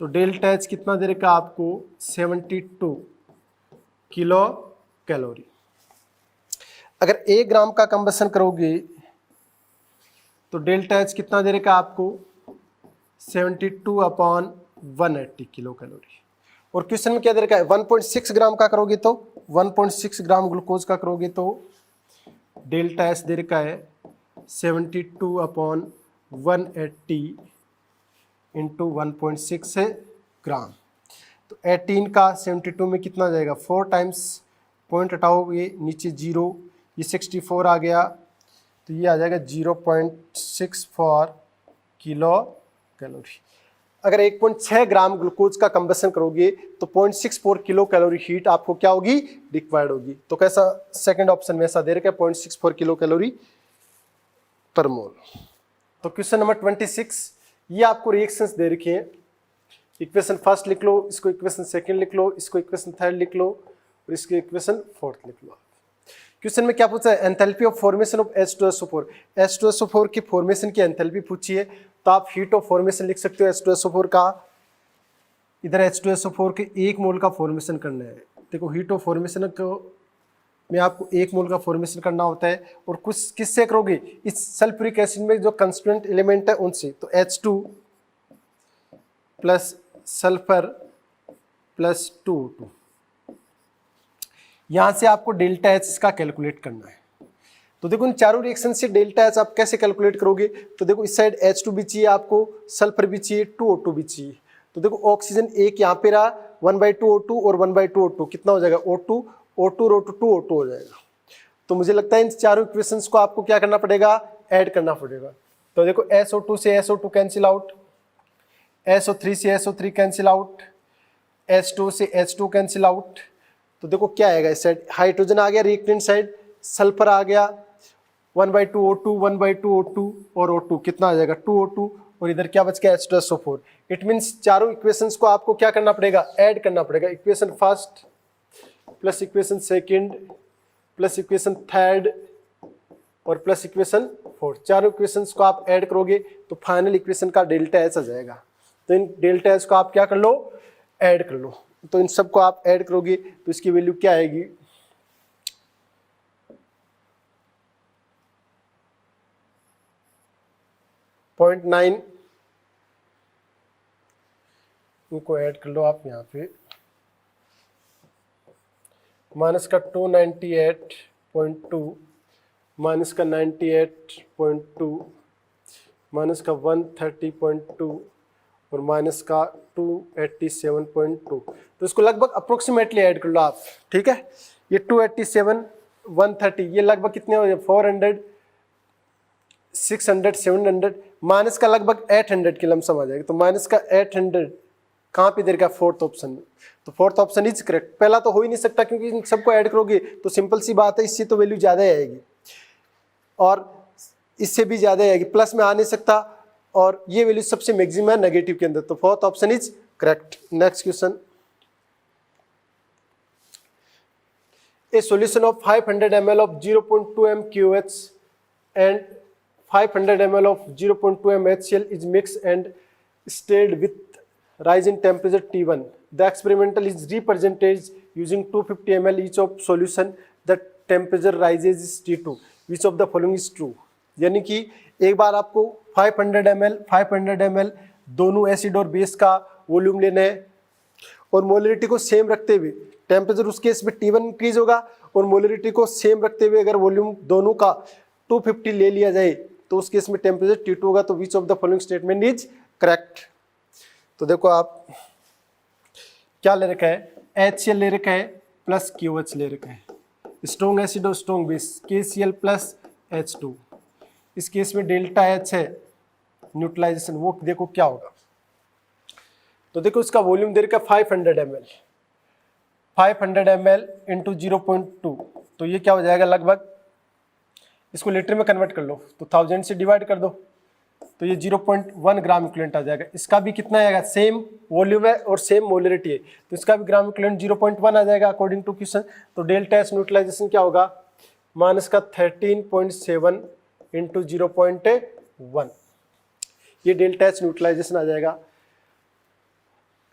तो डेल्टा एच कितना दे रखा आपको 72 किलो कैलोरी। अगर 1 ग्राम का कंबसन करोगे तो डेल्टा एच कितना दे रखा आपको 72/180 किलो कैलोरी। और क्वेश्चन में क्या दे रखा है 1.6 ग्राम का करोगे तो 1.6 ग्राम ग्लूकोज का करोगे तो डेल्टा एच दे रखा है 72/180 इंटू 1.6 ग्राम। तो 18 का 72 में कितना जाएगा 4 टाइम्स, पॉइंट हटाओगे नीचे 0, ये 64 आ गया तो ये आ जाएगा 0.64 किलो कैलोरी। अगर 1.6 ग्राम ग्लूकोज का कंबसन करोगे तो 0.64 किलो कैलोरी हीट आपको क्या होगी रिक्वायर्ड होगी। तो कैसा सेकंड ऑप्शन में ऐसा दे रखा है 0.64 किलो कैलोरी पर मोल। तो क्वेश्चन नंबर 26, ये आपको रिएक्शंस दे रखे हैं। इक्वेशन फर्स्ट लिख लो, इसको इक्वेशन सेकंड लिख लो, इसको इक्वेशन थर्ड लिख लो और इसको इक्वेशन फोर्थ लिख लो। क्वेश्चन में क्या पूछा है enthalpy of formation of H2SO4। H2SO4 की फॉर्मेशन की एंथैल्पी पूछी है तो आप हीट ऑफ फॉर्मेशन लिख सकते हो H2SO4 का। इधर H2SO4 के 1 मोल का फॉर्मेशन करना है। देखो हीट ऑफ फॉर्मेशन को में आपको 1 मोल का फॉर्मेशन करना होता है और कुछ किससे करोगे इस सल्फ्यूरिक एसिड में जो कंस्टिट्यूएंट एलिमेंट है उनसे। तो H2 plus sulphur plus 2O2, यहां से आपको डेल्टा एच का कैलकुलेट करना है। तो देखो इन चारों रिएक्शन से डेल्टा एच आप कैसे कैलकुलेट करोगे। तो देखो इस साइड H2 भी चाहिए आपको, सल्फर भी चाहिए, 2O2 भी चाहिए। तो देखो ऑक्सीजन एक यहाँ पे रहा 1/2O2 और 1/2O2 कितना हो जाएगा O2 O2 और O2 2O2 हो जाएगा। तो मुझे लगता है इन चारों इक्वेशंस को आपको क्या करना पड़ेगा ऐड करना पड़ेगा। तो देखो SO2 से SO2 कैंसिल आउट, SO3 से SO3 कैंसिल आउट, H2 से H2 कैंसिल आउट। तो देखो क्या आएगा इस साइड हाइड्रोजन आ गया रिएक्टेंट साइड, सल्फर आ गया 1/2O2 1/2O2 और O2 कितना आ जाएगा 2O2 और इधर क्या बच गया H2SO4। इट मीन्स चारों इक्वेशंस को आपको क्या करना पड़ेगा ऐड करना पड़ेगा। Equation first plus equation second plus equation third और प्लस इक्वेशन फोर्थ, चारों इक्वेशंस को आप ऐड करोगे तो फाइनल इक्वेशन का डेल्टा एच आ जाएगा। तो इन डेल्टा एच को आप क्या कर लो ऐड कर लो। तो इन सबको आप ऐड करोगे तो इसकी वैल्यू क्या आएगी 0.9, इनको ऐड कर लो आप यहाँ पे, माइनस का 298.2 माइनस का 98.2 माइनस का 130.2 और माइनस का 287.2। तो इसको लगभग अप्रोक्सीमेटली ऐड कर लो आप, ठीक है। ये 287 130 ये लगभग कितने हो जाए 400 600 700 माइनस का लगभग 800 की लमसम आ जाएगी। तो माइनस का 800 कहाँ पे देगा फोर्थ ऑप्शन में। तो फोर्थ ऑप्शन इज करेक्ट। पहला तो हो ही नहीं सकता क्योंकि इन सबको ऐड करोगे तो सिंपल सी बात है इससे तो वैल्यू ज़्यादा आएगी और इससे भी ज़्यादा आएगी, प्लस में आ नहीं सकता और ये वैल्यू सबसे मैक्सिमम है नेगेटिव के अंदर। तो fourth option is correct. Next question, A solution of 500 ml of 0.2 m QH and 500 ml of 0.2 m HCl is mixed and stirred with rise in temperature T1. The experimental is represented using 250 ml each of solution. The temperature rises is T2. Which of the following is true? यानी कि एक बार आपको 500 ml दोनों acid और base का volume लेना है और मोलरिटी को सेम रखते हुए टेम्परेचर उस केस में T1 इंक्रीज होगा और मोलरिटी को सेम रखते हुए अगर वॉल्यूम दोनों का 250 ले लिया जाए तो उस केस में टेम्परेचर T2 होगा। तो विच of the following statement is correct. तो देखो आप क्या ले रखा है HCl ले रखा है प्लस QH ले रखा है, स्ट्रॉन्ग एसिड और strong base KCl plus H2। इस केस में डेल्टा H है न्यूट्रलाइजेशन, वो देखो क्या होगा। तो देखो इसका वॉल्यूम दे रखा है 500 ml इंटू 0.2। तो ये क्या हो जाएगा लगभग, इसको लीटर में कन्वर्ट कर लो तो 1000 से डिवाइड कर दो तो ये 0.1 ग्राम इक्विवेलेंट आ जाएगा। इसका भी कितना आएगा सेम वॉल्यूम है और सेम मोलरिटी है तो इसका भी ग्राम इक्विवेलेंट 0.1 आ जाएगा अकॉर्डिंग टू क्वेश्चन। तो डेल्टा एच न्यूट्रलाइजेशन क्या होगा माइनस का 13.7 इंटू 0.1, ये डेल्टा एच न्यूट्रलाइजेशन आ जाएगा।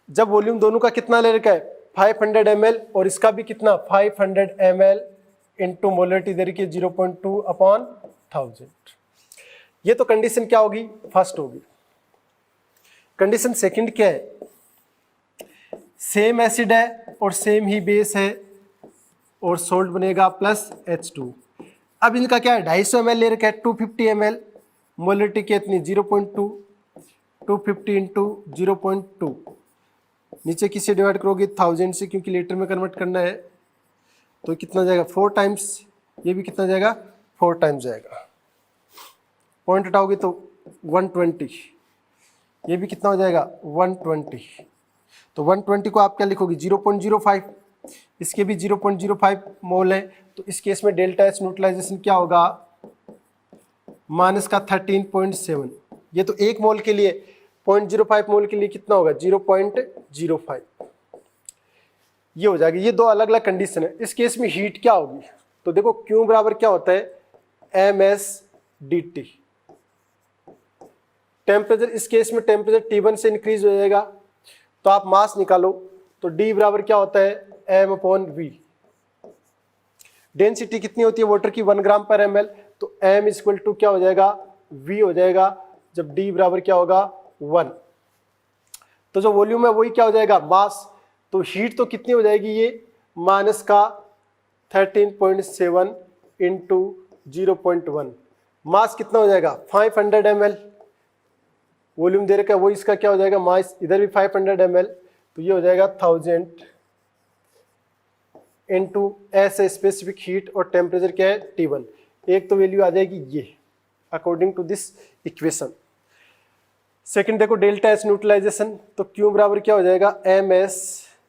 जब वॉल्यूम दोनों का कितना ले रखा है 500 ml और इसका भी कितना 500 ml इंटू मोलरिटी दे रखी है 0.2/1000। ये तो कंडीशन क्या होगी, फर्स्ट होगी। कंडीशन सेकंड क्या है, सेम एसिड है और सेम ही बेस है और सोल्ट बनेगा प्लस H2। अब इनका क्या है, 250 ml ले रखा है, 250 ml, मोलरिटी कितनी 0.2, 250 इंटू 0.2, नीचे किससे डिवाइड करोगे 1000 से, क्योंकि लीटर में कन्वर्ट करना है, तो कितना जाएगा 4 टाइम्स, ये भी कितना जाएगा 4 टाइम्स जाएगा। पॉइंट हटाओगे तो 120, ये भी कितना हो जाएगा 120। तो 120 को आप क्या लिखोगे 0.05, इसके भी 0.05 मोल है, तो इस केस में डेल्टा एच न्यूट्रलाइजेशन क्या होगा, माइनस का 13.7। ये तो एक मोल के लिए, 0.05 मोल के लिए कितना होगा 0.05, ये हो जाएगी। ये दो अलग अलग कंडीशन है। इस केस में हीट क्या होगी, तो देखो क्यू बराबर क्या होता है MS/dt। टेम्परेचर इस केस में टेम्परेचर T1 से इंक्रीज हो जाएगा, तो आप मास निकालो, तो D बराबर क्या होता है M/V। डेंसिटी कितनी होती है वाटर की 1 ग्राम पर ml, तो M इक्वल टू क्या हो जाएगा V हो जाएगा, जब D बराबर क्या होगा 1। तो जो वॉल्यूम है वही क्या हो जाएगा मास, तो हीट तो कितनी हो जाएगी ये माइनस का 13.7 इंटू 0.1, मास कितना हो जाएगा 500 ml, वॉल्यूम दे रखा है वो इसका क्या हो जाएगा मास, इधर भी 500 ml, तो ये हो जाएगा 1000 इंटू ऐसे स्पेसिफिक हीट और टेम्परेचर क्या है T1। एक तो वैल्यू आ जाएगी ये according to this equation. Second देखो डेल्टा एच न्यूट्रलाइजेशन, तो क्यू बराबर क्या हो जाएगा MS/dt।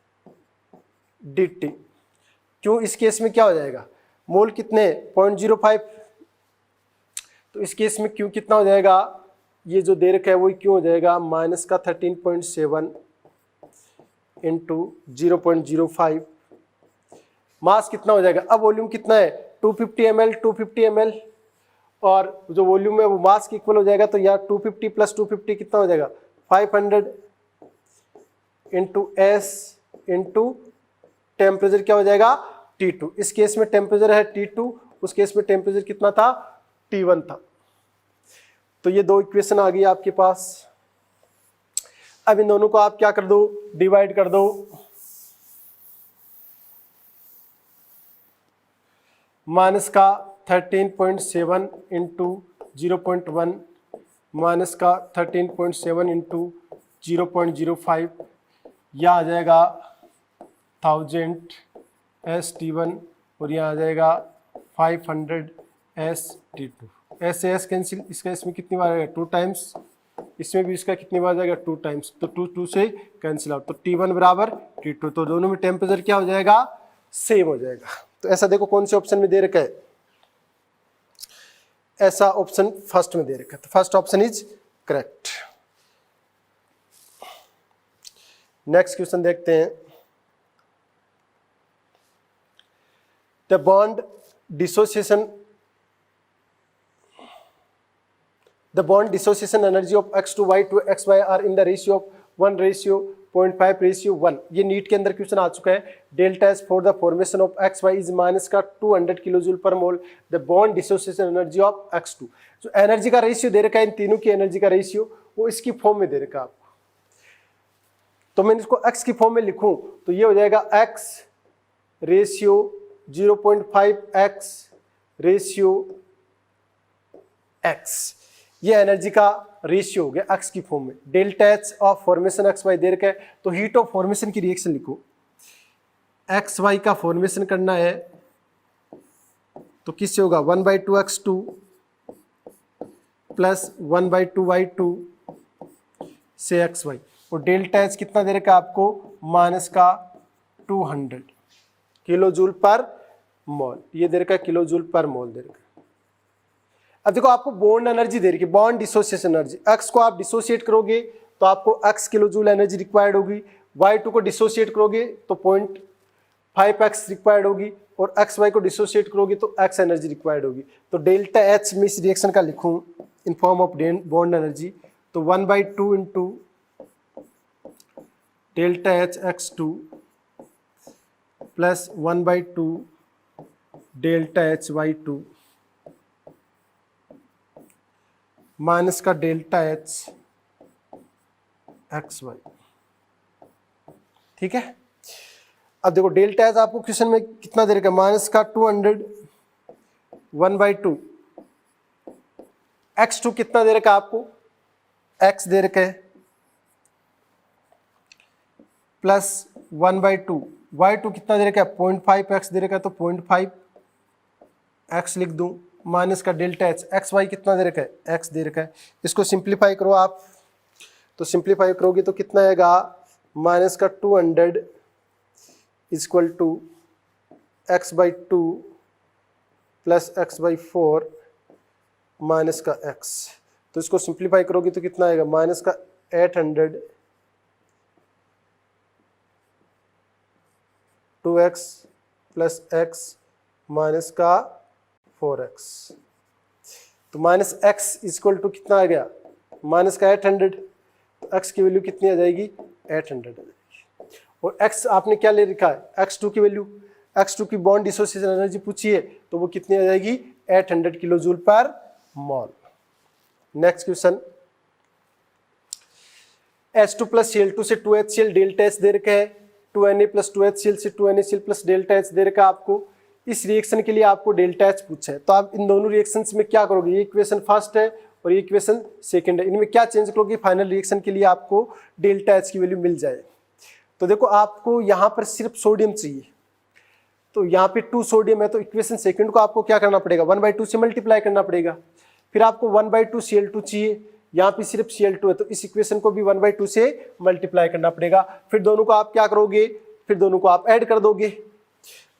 क्यों इस केस में क्या हो जाएगा, मोल कितने 0.05, तो इस केस में क्यू कितना हो जाएगा, ये जो दे रखा है वही क्यों हो जाएगा माइनस का 13.7 इंटू 0.05, मास कितना हो जाएगा, अब वॉल्यूम कितना है 250 ml, और जो वॉल्यूम है वो मास की इक्वल हो जाएगा, तो यार 250 प्लस 250 कितना हो जाएगा 500 इंटू S इंटू टेम्परेचर क्या हो जाएगा T2। इस केस में टेम्परेचर है T2, उस केस में टेम्परेचर कितना था T1 था। तो ये दो इक्वेशन आ गई आपके पास। अब इन दोनों को आप क्या कर दो, डिवाइड कर दो, माइनस का 13.7 इंटू 0.1 माइनस का 13.7 इंटू 0.05, यह आ जाएगा 1000 ST1 और यह आ जाएगा 500 ST2। ऐसे एस कैंसिल, इसका इसमें कितनी बार आएगा 2 टाइम्स, इसमें भी इसका कितनी बार जाएगा 2 टाइम्स, तो 2 से कैंसिल आउट, तो T1 बराबर T2, तो दोनों में टेम्परेचर क्या हो जाएगा सेम हो जाएगा। तो ऐसा देखो कौन से ऑप्शन में दे रखा है, ऐसा ऑप्शन फर्स्ट में दे रखा है, तो first option is correct. Next question देखते हैं, the bond dissociation energy of x to y to xy are in the ratio of 1:0.5:1। ये नीट के अंदर क्वेश्चन आ चुका है। Delta S for the formation of X Y is minus का 200 kilo joule पर mole, the bond dissociation energy of x2। जो energy का रेशियो दे रखा है, इन तीनों की एनर्जी का रेशियो वो इसकी फॉर्म में दे रखा है आपको, तो मैं इसको x की फॉर्म में लिखूं तो ये हो जाएगा x ratio 0.5x ratio x, ये एनर्जी का रेशियो हो गया एक्स की फॉर्म में। Delta H of formation x why they रखा है, तो हीट ऑफ फॉर्मेशन की रिएक्शन लिखो, एक्स वाई का फॉर्मेशन करना है तो किससे होगा 1/2x2 प्लस 1/2y2 से xy, और डेल्टा एच कितना दे रखा है आपको माइनस का 200 किलो जूल पर मोल, ये दे रखा है किलो जूल पर मोल दे रखा है। अब देखो आपको बॉन्ड एनर्जी दे रखी है, बॉन्ड डिसोसिएशन एनर्जी, एक्स को आप डिसोसिएट करोगे तो आपको x kilo joule energy required होगी, y2 को डिसोसिएट करोगे तो 0.5x रिक्वायर्ड होगी, और xy को डिसोसिएट करोगे तो x एनर्जी रिक्वायर्ड होगी। तो डेल्टा एच में इस रिएक्शन का लिखूं in form of bond energy, तो 1/2 into delta H x2 plus 1/2 delta H by two minus का डेल्टा एच एक्स वाई। ठीक है, अब देखो डेल्टा एच आपको क्वेश्चन में कितना दे रखा है, माइनस का 200 1/2। x2 कितना दे रखा है आपको, x दे रखा है, प्लस 1/2। y2 कितना दे रखा है, 0.5x दे रखा है, तो 0.5x लिख दूं, माइनस का डेल्टा एच एक्स वाई कितना दे रखा है, x दे रखा है। इसको सिंप्लीफाई करो आप, तो सिंप्लीफाई करोगे तो कितना आएगा, माइनस का 200 equal to x/2 plus x/4 minus का x। तो इसको सिंप्लीफाई करोगे तो कितना आएगा, माइनस का 800 2x प्लस x माइनस का 4x। तो माइनस x इक्वल टू कितना आ गया, माइनस का 800। तो x की वैल्यू कितनी आ जाएगी, 800 आ जाएगी। और x आपने क्या ले रखा है, x2 की वैल्यू, x2 की बॉन्ड डिसोसिएशन एनर्जी पूछी है, तो वो कितनी आ जाएगी, 800 किलो जूल पर mole. Next question, H2 plus Cl2 से 2HCl डेल्टा H दे रखा है, 2Na प्लस 2HCl से 2NaCl प्लस डेल्टा H दे रखा है आपको। इस रिएक्शन के लिए आपको डेल्टा H पूछा है, तो आप इन दोनों रिएक्शंस में क्या करोगे, ये इक्वेशन फर्स्ट है और ये इक्वेशन सेकंड है, इनमें क्या चेंज करोगे, फाइनल रिएक्शन के लिए आपको डेल्टा H की वैल्यू मिल जाए। तो देखो आपको यहाँ पर सिर्फ सोडियम चाहिए, तो यहाँ पे 2 सोडियम है, तो इक्वेशन सेकंड को आपको क्या करना पड़ेगा, 1/2 से मल्टीप्लाई करना पड़ेगा। फिर आपको 1/2 Cl2 चाहिए, यहाँ पे सिर्फ Cl2 है, तो इस इक्वेशन को भी 1/2 से मल्टीप्लाई करना पड़ेगा। फिर दोनों को आप क्या करोगे, फिर दोनों को आप ऐड कर दोगे।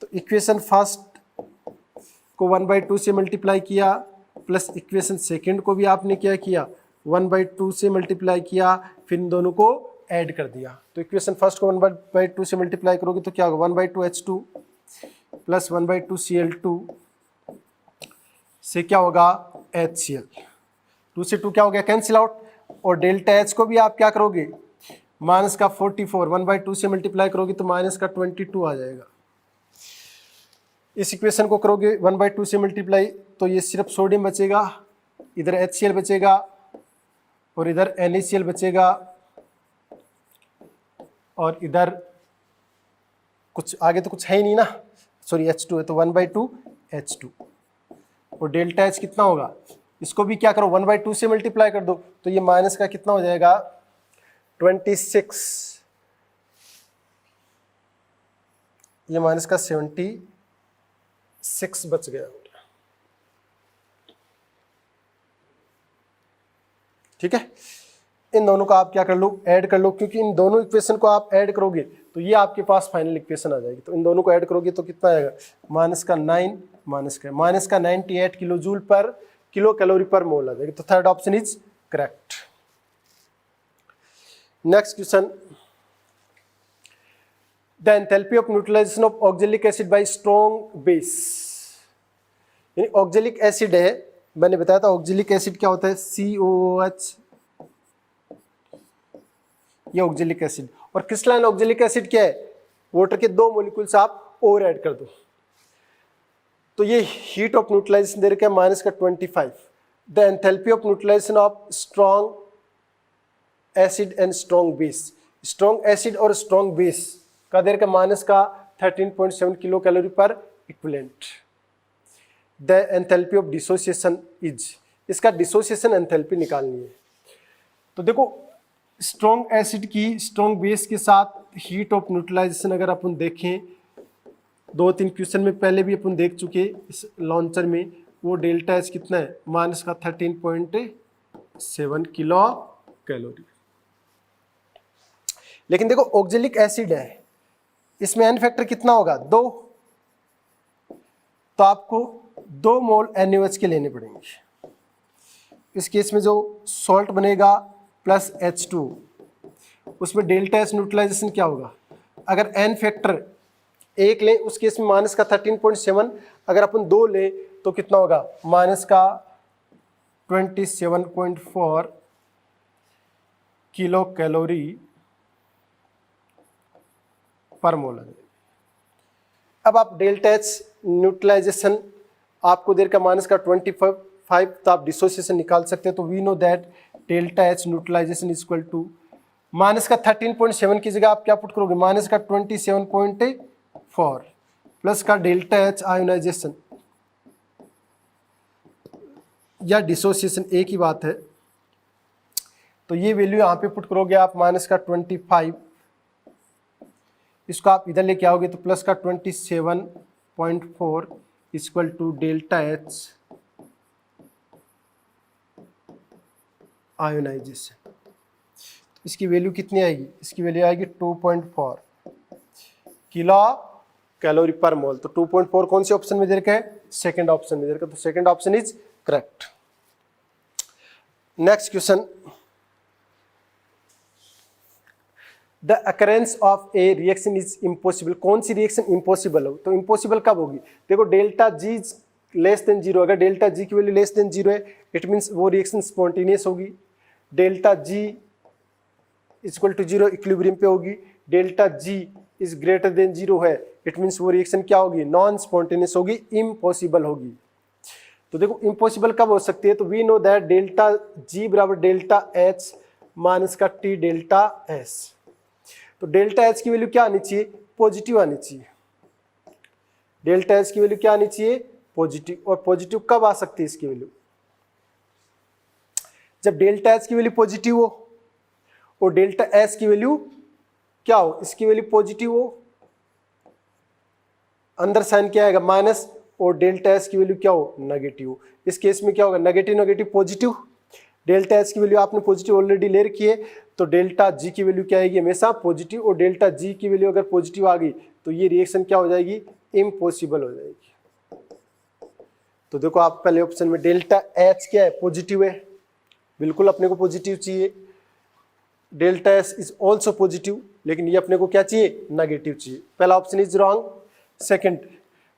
तो इक्वेशन फर्स्ट को 1/2 से मल्टीप्लाई किया, प्लस इक्वेशन सेकंड को भी आपने क्या किया, 1/2 से मल्टीप्लाई किया, फिर इन दोनों को ऐड कर दिया। तो इक्वेशन फर्स्ट को 1/2 से मल्टीप्लाई करोगे तो क्या होगा, 1/2 H2 प्लस 1/2 Cl2 से क्या होगा, HCl। 2 से 2 क्या हो गया, कैंसिल आउट। और डेल्टा H को भी आप क्या करोगे, माइनस का 44 1/2 से मल्टीप्लाई करोगे तो माइनस का 22 आ जाएगा। इस इक्वेशन को करोगे 1/2 से मल्टीप्लाई, तो ये सिर्फ सोडियम बचेगा, इधर HCl बचेगा और इधर NaCl बचेगा, और इधर कुछ आगे तो कुछ है ही नहीं ना, सॉरी H2 है, तो 1/2 H2। और डेल्टा H कितना होगा, इसको भी क्या करो 1/2 से मल्टीप्लाई कर दो, तो ये माइनस का कितना हो जाएगा, 26, ये माइनस का 76 बच गया। ठीक है, इन दोनों को आप क्या कर लो, ऐड कर लो, क्योंकि इन दोनों इक्वेशन को आप ऐड करोगे तो ये आपके पास फाइनल इक्वेशन आ जाएगी। तो इन दोनों को ऐड करोगे तो कितना आएगा, माइनस का 9 माइनस का 98 किलो जूल पर किलो कैलोरी पर मोल आ जाएगी। तो third option is correct. Next question, the enthalpy of neutralization of oxalic acid by strong base. यानी ऑक्जेलिक एसिड है, मैंने बताया था ऑक्जेलिक एसिड क्या होता है, COOH, ये ऑक्जेलिक एसिड। और क्रिस्टलाइन ऑक्जेलिक एसिड क्या है, वाटर के 2 मॉलिक्यूल्स आप और ऐड कर दो। तो ये हीट ऑफ न्यूट्रलाइजेशन दे रखा है माइनस का 25। The enthalpy of neutralization of strong acid and strong base, strong acid और स्ट्रॉन्ग बेस का दे रखा है माइनस का 13.7 किलो कैलोरी पर equivalent. The enthalpy of dissociation is, इसका डिसोसिएशन एंथैल्पी निकालनी है। तो देखो स्ट्रॉन्ग एसिड की स्ट्रॉन्ग बेस के साथ हीट ऑफ न्यूट्रलाइजेशन अगर अपन देखें, 2-3 क्वेश्चन में पहले भी अपन देख चुके इस लॉन्चर में, वो डेल्टा एच कितना है, माइनस का 13.7 किलो कैलोरी। लेकिन देखो ऑक्जेलिक एसिड है, इसमें एन फैक्टर कितना होगा, 2, तो आपको 2 मोल NaOH के लेने पड़ेंगे। इस केस में जो सॉल्ट बनेगा प्लस H2, उसमें डेल्टा एच न्यूट्रलाइजेशन क्या होगा, अगर एन फैक्टर 1 लें उस केस में माइनस का 13.7, अगर अपन 2 लें तो कितना होगा, माइनस का 27.4 किलो कैलोरी पर मोल। अब आप डेल्टा एच न्यूट्रलाइजेशन आपको देर का माइनस का 25 तो आप डिसोसिएशन निकाल सकते हैं। तो we know that delta H neutralization is equal to minus का 13.7 की जगह आप क्या पुट करोगे, माइनस का 27.4 प्लस का डेल्टा एच आयोनाइजेशन या डिसोसिएशन एक ही बात है। तो ये वैल्यू यहाँ पे पुट करोगे आप माइनस का 25, इसको आप इधर लेके आओगे तो प्लस का 27.4 equal to delta H ionization. इसकी वैल्यू कितनी आएगी, इसकी वैल्यू आएगी 2.4 किलो कैलोरी पर मोल। तो 2.4 कौन से ऑप्शन में दे रखा है, सेकंड ऑप्शन में दे रखा है। तो second option is correct. Next question, the occurrence of A reaction is impossible. कौन सी रिएक्शन इम्पॉसिबल हो, तो इम्पॉसिबल कब होगी, देखो delta G less than zero, अगर डेल्टा जी की वैल्यू लेस देन जीरो है इट मीन्स वो रिएक्शन स्पॉन्टेनियस होगी। Delta G equal to zero equilibrium पे होगी। Delta G is greater than zero है इट मीन्स वो रिएक्शन क्या होगी, नॉन स्पॉन्टेनियस होगी, इम्पॉसिबल होगी। तो देखो इम्पॉसिबल कब हो सकती है, तो we know that delta G बराबर डेल्टा एच माइनस का टी डेल्टा एस। तो डेल्टा एच की वैल्यू क्या आनी चाहिए, पॉजिटिव आनी चाहिए। डेल्टा एच की वैल्यू क्या आनी चाहिए, पॉजिटिव। और पॉजिटिव कब आ सकती है इसकी वैल्यू, जब डेल्टा एच की वैल्यू पॉजिटिव हो और डेल्टा एस की वैल्यू क्या हो, इसकी वैल्यू पॉजिटिव हो, अंदर साइन क्या आएगा माइनस, और डेल्टा एस की वैल्यू क्या हो, नेगेटिव। इस केस में क्या होगा, negative negative positive. Delta H की वैल्यू आपने पॉजिटिव ऑलरेडी ले रखी है तो डेल्टा जी की वैल्यू क्या आएगी, हमेशा पॉजिटिव। और डेल्टा जी की वैल्यू अगर पॉजिटिव आ गई तो ये रिएक्शन क्या हो जाएगी, इम्पॉसिबल हो जाएगी। तो देखो आप पहले ऑप्शन में डेल्टा एच क्या है, पॉजिटिव है, बिल्कुल अपने को पॉजिटिव चाहिए। Delta S is also positive, लेकिन ये अपने को क्या चाहिए, नेगेटिव चाहिए। पहला option is wrong. Second,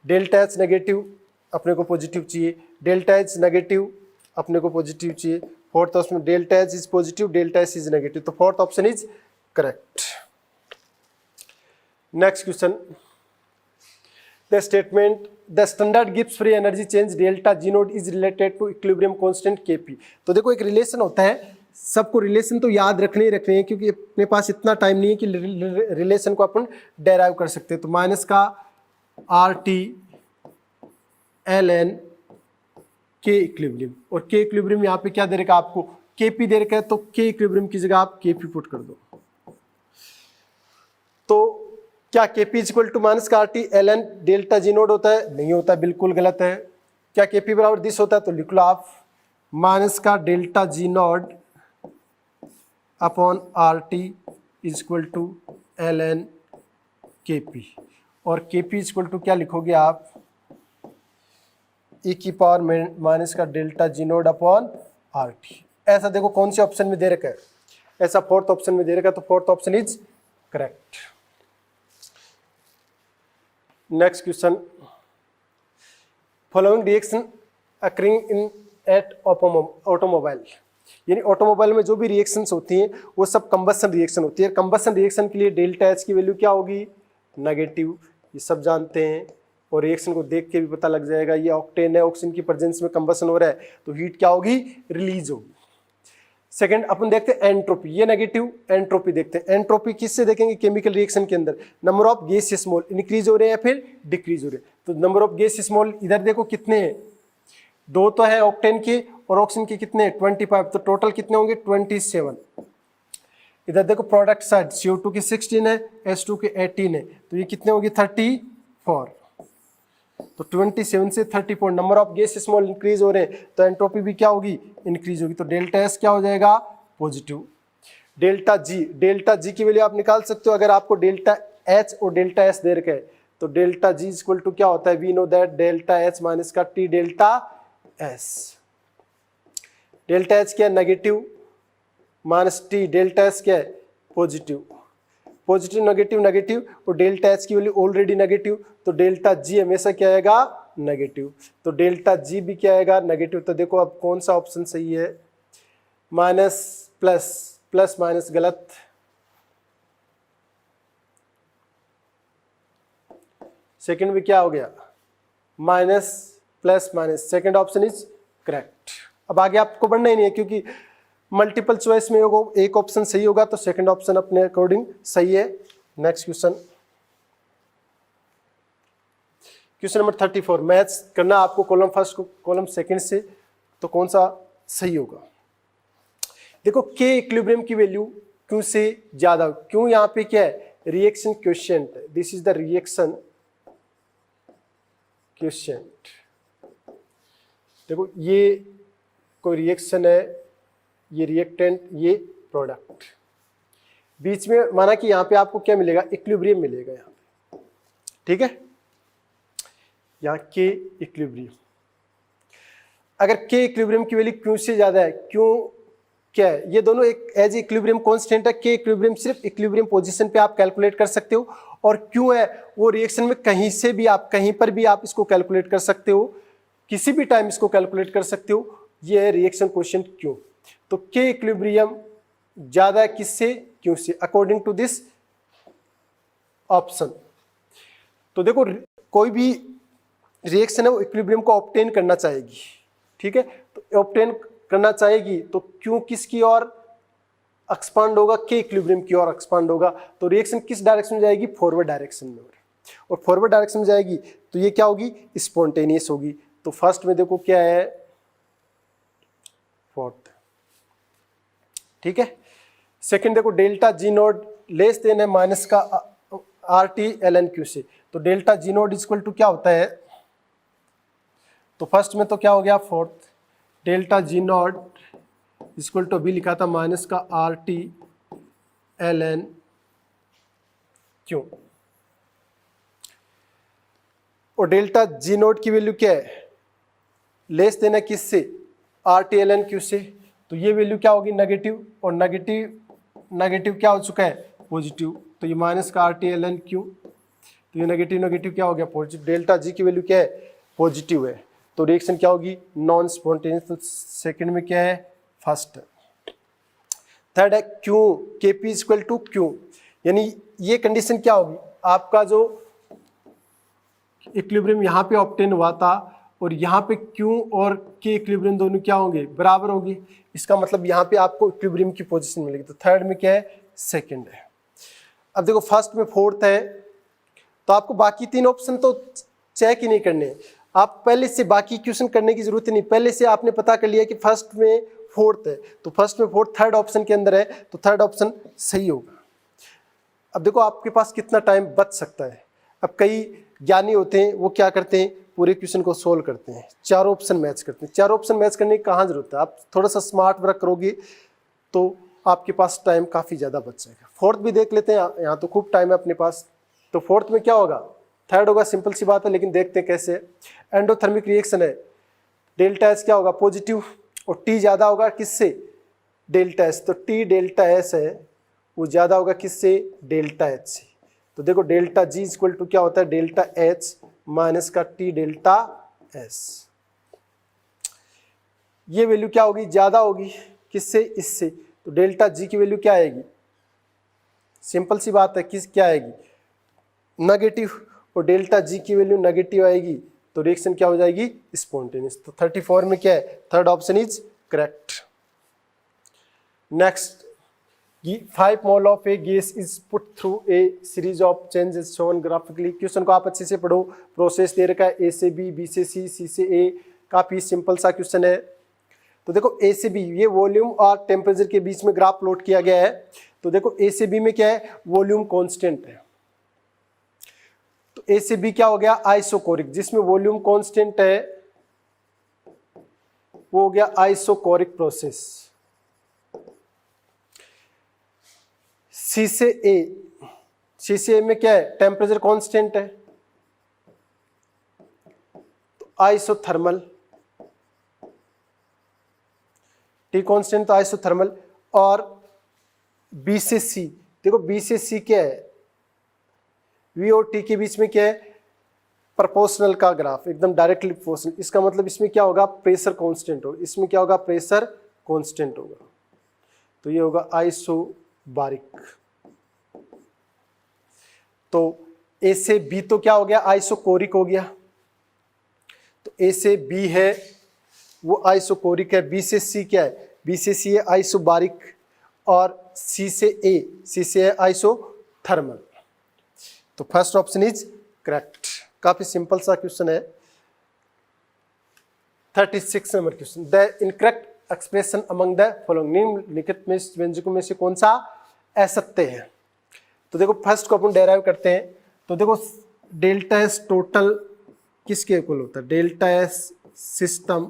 delta H negative, अपने को पॉजिटिव चाहिए। डेल्टा एच नेगेटिव, अपने को पॉजिटिव चाहिए। Fourth option delta H is positive, delta S is negative. तो fourth option is correct. Next question, the statement the standard Gibbs free energy change delta G naught is related to equilibrium constant KP. तो देखो एक relation होता है, सबको relation तो याद रखने ही रखने हैं क्योंकि अपने पास इतना टाइम नहीं है कि रिलेशन को अपन डेराइव कर सकते हैं। तो माइनस का आर टी एल एन के इक्विलिब्रियम, और के इक्विलिब्रियम यहाँ पे क्या दे रखा है आपको, के पी दे रखा है, तो के इक्विलिब्रियम की जगह आप के पी पुट कर दो। तो क्या K P equal to minus का R T L N delta G nought होता है, नहीं होता, बिल्कुल गलत है। क्या के पी बराबर दिस होता है, तो लिख लो आप माइनस का delta G nought upon R T is equal to L N K P. और K P is equal to क्या लिखोगे आप, ई की पावर माइनस का delta G nought upon R T. ऐसा देखो कौन से ऑप्शन में दे रखा है, ऐसा फोर्थ ऑप्शन में दे रखा है, तो fourth option is correct. Next question, following reaction occurring in at automobile, यानी ऑटोमोबाइल में जो भी रिएक्शंस होती हैं वो सब कंबसन रिएक्शन होती है। कंबसन रिएक्शन के लिए डेल्टा एच की वैल्यू क्या होगी, नेगेटिव, ये सब जानते हैं। और रिएक्शन को देख के भी पता लग जाएगा ये ऑक्टेन है, ऑक्सीजन की प्रेजेंस में कंबसन हो रहा है तो हीट क्या होगी, रिलीज होगी। सेकंड अपन देखते हैं एंट्रोपी, ये नेगेटिव, एंट्रोपी देखते हैं। एंट्रोपी किससे देखेंगे, केमिकल रिएक्शन के अंदर number of gases mole increase हो रहे हैं या फिर डिक्रीज हो रहे हैं। तो नंबर ऑफ गैसेस मोल इधर देखो कितने हैं, दो तो है ऑक्टेन के, और ऑक्सीजन के कितने 25, तो टोटल कितने होंगे 27। इधर देखो प्रोडक्ट साइड CO2 की 16 है, H2 के 18 है, तो ये कितने होगी 34। तो 27 से 34 number of gas small increase हो रहे हैं तो एंट्रोपी भी क्या होगी, इंक्रीज होगी। तो डेल्टा एस क्या हो जाएगा, पॉजिटिव। डेल्टा जी की वैल्यू आप निकाल सकते हो अगर आपको डेल्टा एच और डेल्टा एस दे रखे हैं। तो डेल्टा जी इक्वल टू क्या होता है, we know that delta H minus का T delta S. Delta H क्या है, negative, minus T delta S क्या है, पॉजिटिव। पॉजिटिव नेगेटिव नेगेटिव, और डेल्टा एच की वैल्यू ऑलरेडी नेगेटिव, तो डेल्टा जी हमेशा क्या आएगा, नेगेटिव। तो डेल्टा जी भी क्या आएगा, नेगेटिव। तो देखो अब कौन सा ऑप्शन सही है, माइनस प्लस, प्लस माइनस गलत, सेकंड में क्या हो गया, minus plus minus, second option is correct. अब आगे आपको बढ़ना ही नहीं है क्योंकि मल्टीपल चॉइस में एक ऑप्शन सही होगा तो सेकंड ऑप्शन अपने अकॉर्डिंग सही है। Next question, question number 34, maths करना आपको कॉलम फर्स्ट को कॉलम सेकंड से, तो कौन सा सही होगा। देखो के इक्विलिब्रियम की वैल्यू क्यू से ज्यादा, क्यों यहाँ पे क्या है, reaction quotient, this is the reaction quotient. देखो ये कोई रिएक्शन है, ये रिएक्टेंट, ये प्रोडक्ट, बीच में माना कि यहाँ पे आपको क्या मिलेगा, इक्विलिब्रियम मिलेगा यहाँ पे, ठीक है, यहाँ के इक्विलिब्रियम। अगर के इक्विलिब्रियम की वैल्यू क्यू से ज्यादा है, क्यों क्या है, ये दोनों एक एज इक्विलिब्रियम कांस्टेंट है, के इक्विलिब्रियम सिर्फ इक्विलिब्रियम पोजीशन पे आप कैलकुलेट कर सकते हो, और क्यू है वो रिएक्शन में कहीं से भी आप कहीं पर भी आप इसको कैलकुलेट कर सकते हो, किसी भी टाइम इसको कैलकुलेट कर सकते हो, ये है रिएक्शन क्वोशिएंट क्यू। तो के इक्विलिब्रियम ज्यादा है किससे, क्यू से, अकॉर्डिंग टू दिस ऑप्शन। तो देखो कोई भी रिएक्शन है वो इक्विलिब्रियम को ऑब्टेन करना चाहेगी, ठीक है, तो ऑब्टेन करना चाहेगी तो क्यों किसकी ओर एक्सपांड होगा, के इक्विलिब्रियम की ओर एक्सपांड होगा, तो रिएक्शन किस डायरेक्शन में जाएगी, फॉरवर्ड डायरेक्शन में, और फॉरवर्ड डायरेक्शन में जाएगी तो ये क्या होगी, स्पॉन्टेनियस होगी। तो फर्स्ट में देखो क्या है, फोर्थ, ठीक है। सेकंड देखो delta G nought less than है माइनस का R T L N Q से, तो delta G note equal to क्या होता है, तो फर्स्ट में तो क्या हो गया, fourth, delta G nought equal to B लिखा था माइनस का R T L N Q, और डेल्टा जी नोट की वैल्यू क्या है, लेस देना किससे, R T L N Q से, तो ये वैल्यू क्या होगी, नेगेटिव, और नेगेटिव क्या हो चुका है, पॉजिटिव, तो ये माइनस का R T L N Q, तो ये नेगेटिव क्या हो गया, पॉजिटिव, डेल्टा जी की वैल्यू क्या है, पॉजिटिव है, तो रिएक्शन क्या होगी, नॉन स्पॉन्टेनियस। तो सेकंड में क्या है, फर्स्ट। थर्ड है क्यू, के पी इक्वल टू क्यू, यानी ये कंडीशन क्या होगी, आपका जो इक्विलिब्रियम यहाँ पे ऑब्टेन हुआ था और यहाँ पे क्यू और के इक्विलिब्रियम दोनों क्या होंगे, बराबर होंगे, इसका मतलब यहाँ पे आपको इक्विलिब्रियम की पोजीशन मिलेगी। तो थर्ड में क्या है, सेकंड है। अब देखो फर्स्ट में फोर्थ है, तो आपको बाकी तीन ऑप्शन तो चेक ही नहीं करने, आप पहले से बाकी क्वेश्चन करने की जरूरत नहीं, पहले से आपने पता कर लिया कि फर्स्ट में फोर्थ है, तो फर्स्ट में फोर्थ थर्ड ऑप्शन के अंदर है, तो थर्ड ऑप्शन सही होगा। अब देखो आपके पास कितना टाइम बच सकता है। अब कई ज्ञानी होते हैं वो क्या करते हैं, पूरे क्वेश्चन को सोल्व करते हैं, चारों ऑप्शन मैच करते हैं। चारों ऑप्शन मैच करने की कहाँ जरूरत है, आप थोड़ा सा स्मार्ट वर्क करोगे तो आपके पास टाइम काफ़ी ज़्यादा बच जाएगा। फोर्थ भी देख लेते हैं, यहाँ तो खूब टाइम है अपने पास। तो फोर्थ में क्या होगा, थर्ड होगा, सिंपल सी बात है, लेकिन देखते हैं कैसे। एंडोथर्मिक रिएक्शन है, डेल्टा एस क्या होगा, पॉजिटिव, और टी ज़्यादा होगा किससे, डेल्टा एस, तो टी डेल्टा एस है वो ज़्यादा होगा किससे, डेल्टा एच से। तो देखो डेल्टा जी इक्वल टू क्या होता है, डेल्टा एच माइनस का टी डेल्टा एस, ये वैल्यू क्या होगी, ज़्यादा होगी किससे, इससे, तो डेल्टा जी की वैल्यू क्या आएगी, सिंपल सी बात है, किस क्या आएगी, नेगेटिव, और डेल्टा जी की वैल्यू नेगेटिव आएगी तो रिएक्शन क्या हो जाएगी, स्पॉन्टेनियस। तो 34 में क्या है, third option is correct. Next, 5 mole of A gas is put through a series of changes shown graphically. Question को आप अच्छे से पढ़ो, प्रोसेस दे रखा है, ए से बी, बी से सी, सी से ए, काफी सिंपल सा क्वेश्चन है। तो देखो ए से बी, ये वॉल्यूम और टेम्परेचर के बीच में ग्राफ प्लॉट किया गया है। तो देखो ए से बी में क्या है, वॉल्यूम कांस्टेंट है, तो ए से बी क्या हो गया, आइसोकोरिक, जिसमें वॉल्यूम कांस्टेंट है वो हो गया आइसोकोरिक प्रोसेस। सी से ए में क्या है, टेम्परेचर कांस्टेंट है, तो आइसोथर्मल, टी कांस्टेंट तो आइसोथर्मल। और बी से सी, देखो बी से सी क्या है, वी और टी के बीच में क्या है, प्रोपोर्शनल का ग्राफ, एकदम डायरेक्टली प्रोपोर्शनल। इसका मतलब इसमें क्या होगा, प्रेशर कांस्टेंट होगा, इसमें क्या होगा, प्रेशर कांस्टेंट होगा, तो ये होगा आइसोबारिक। तो ए से बी तो क्या हो गया, आइसोकोरिक हो गया। तो ए से बी है वो आइसोकोरिक है, बी से सी क्या है, बी से सी है आइसोबारिक, और सी से है आइसोथर्मल। तो फर्स्ट ऑप्शन इज करेक्ट। काफी सिंपल सा क्वेश्चन है। 36 number question, the incorrect expression among the following, निम्नलिखित में व्यंजकों में से कौन सा असत्य है। तो देखो फर्स्ट को अपन डेराइव करते हैं। तो देखो डेल्टा एस टोटल किसके इक्वल होता है, delta S system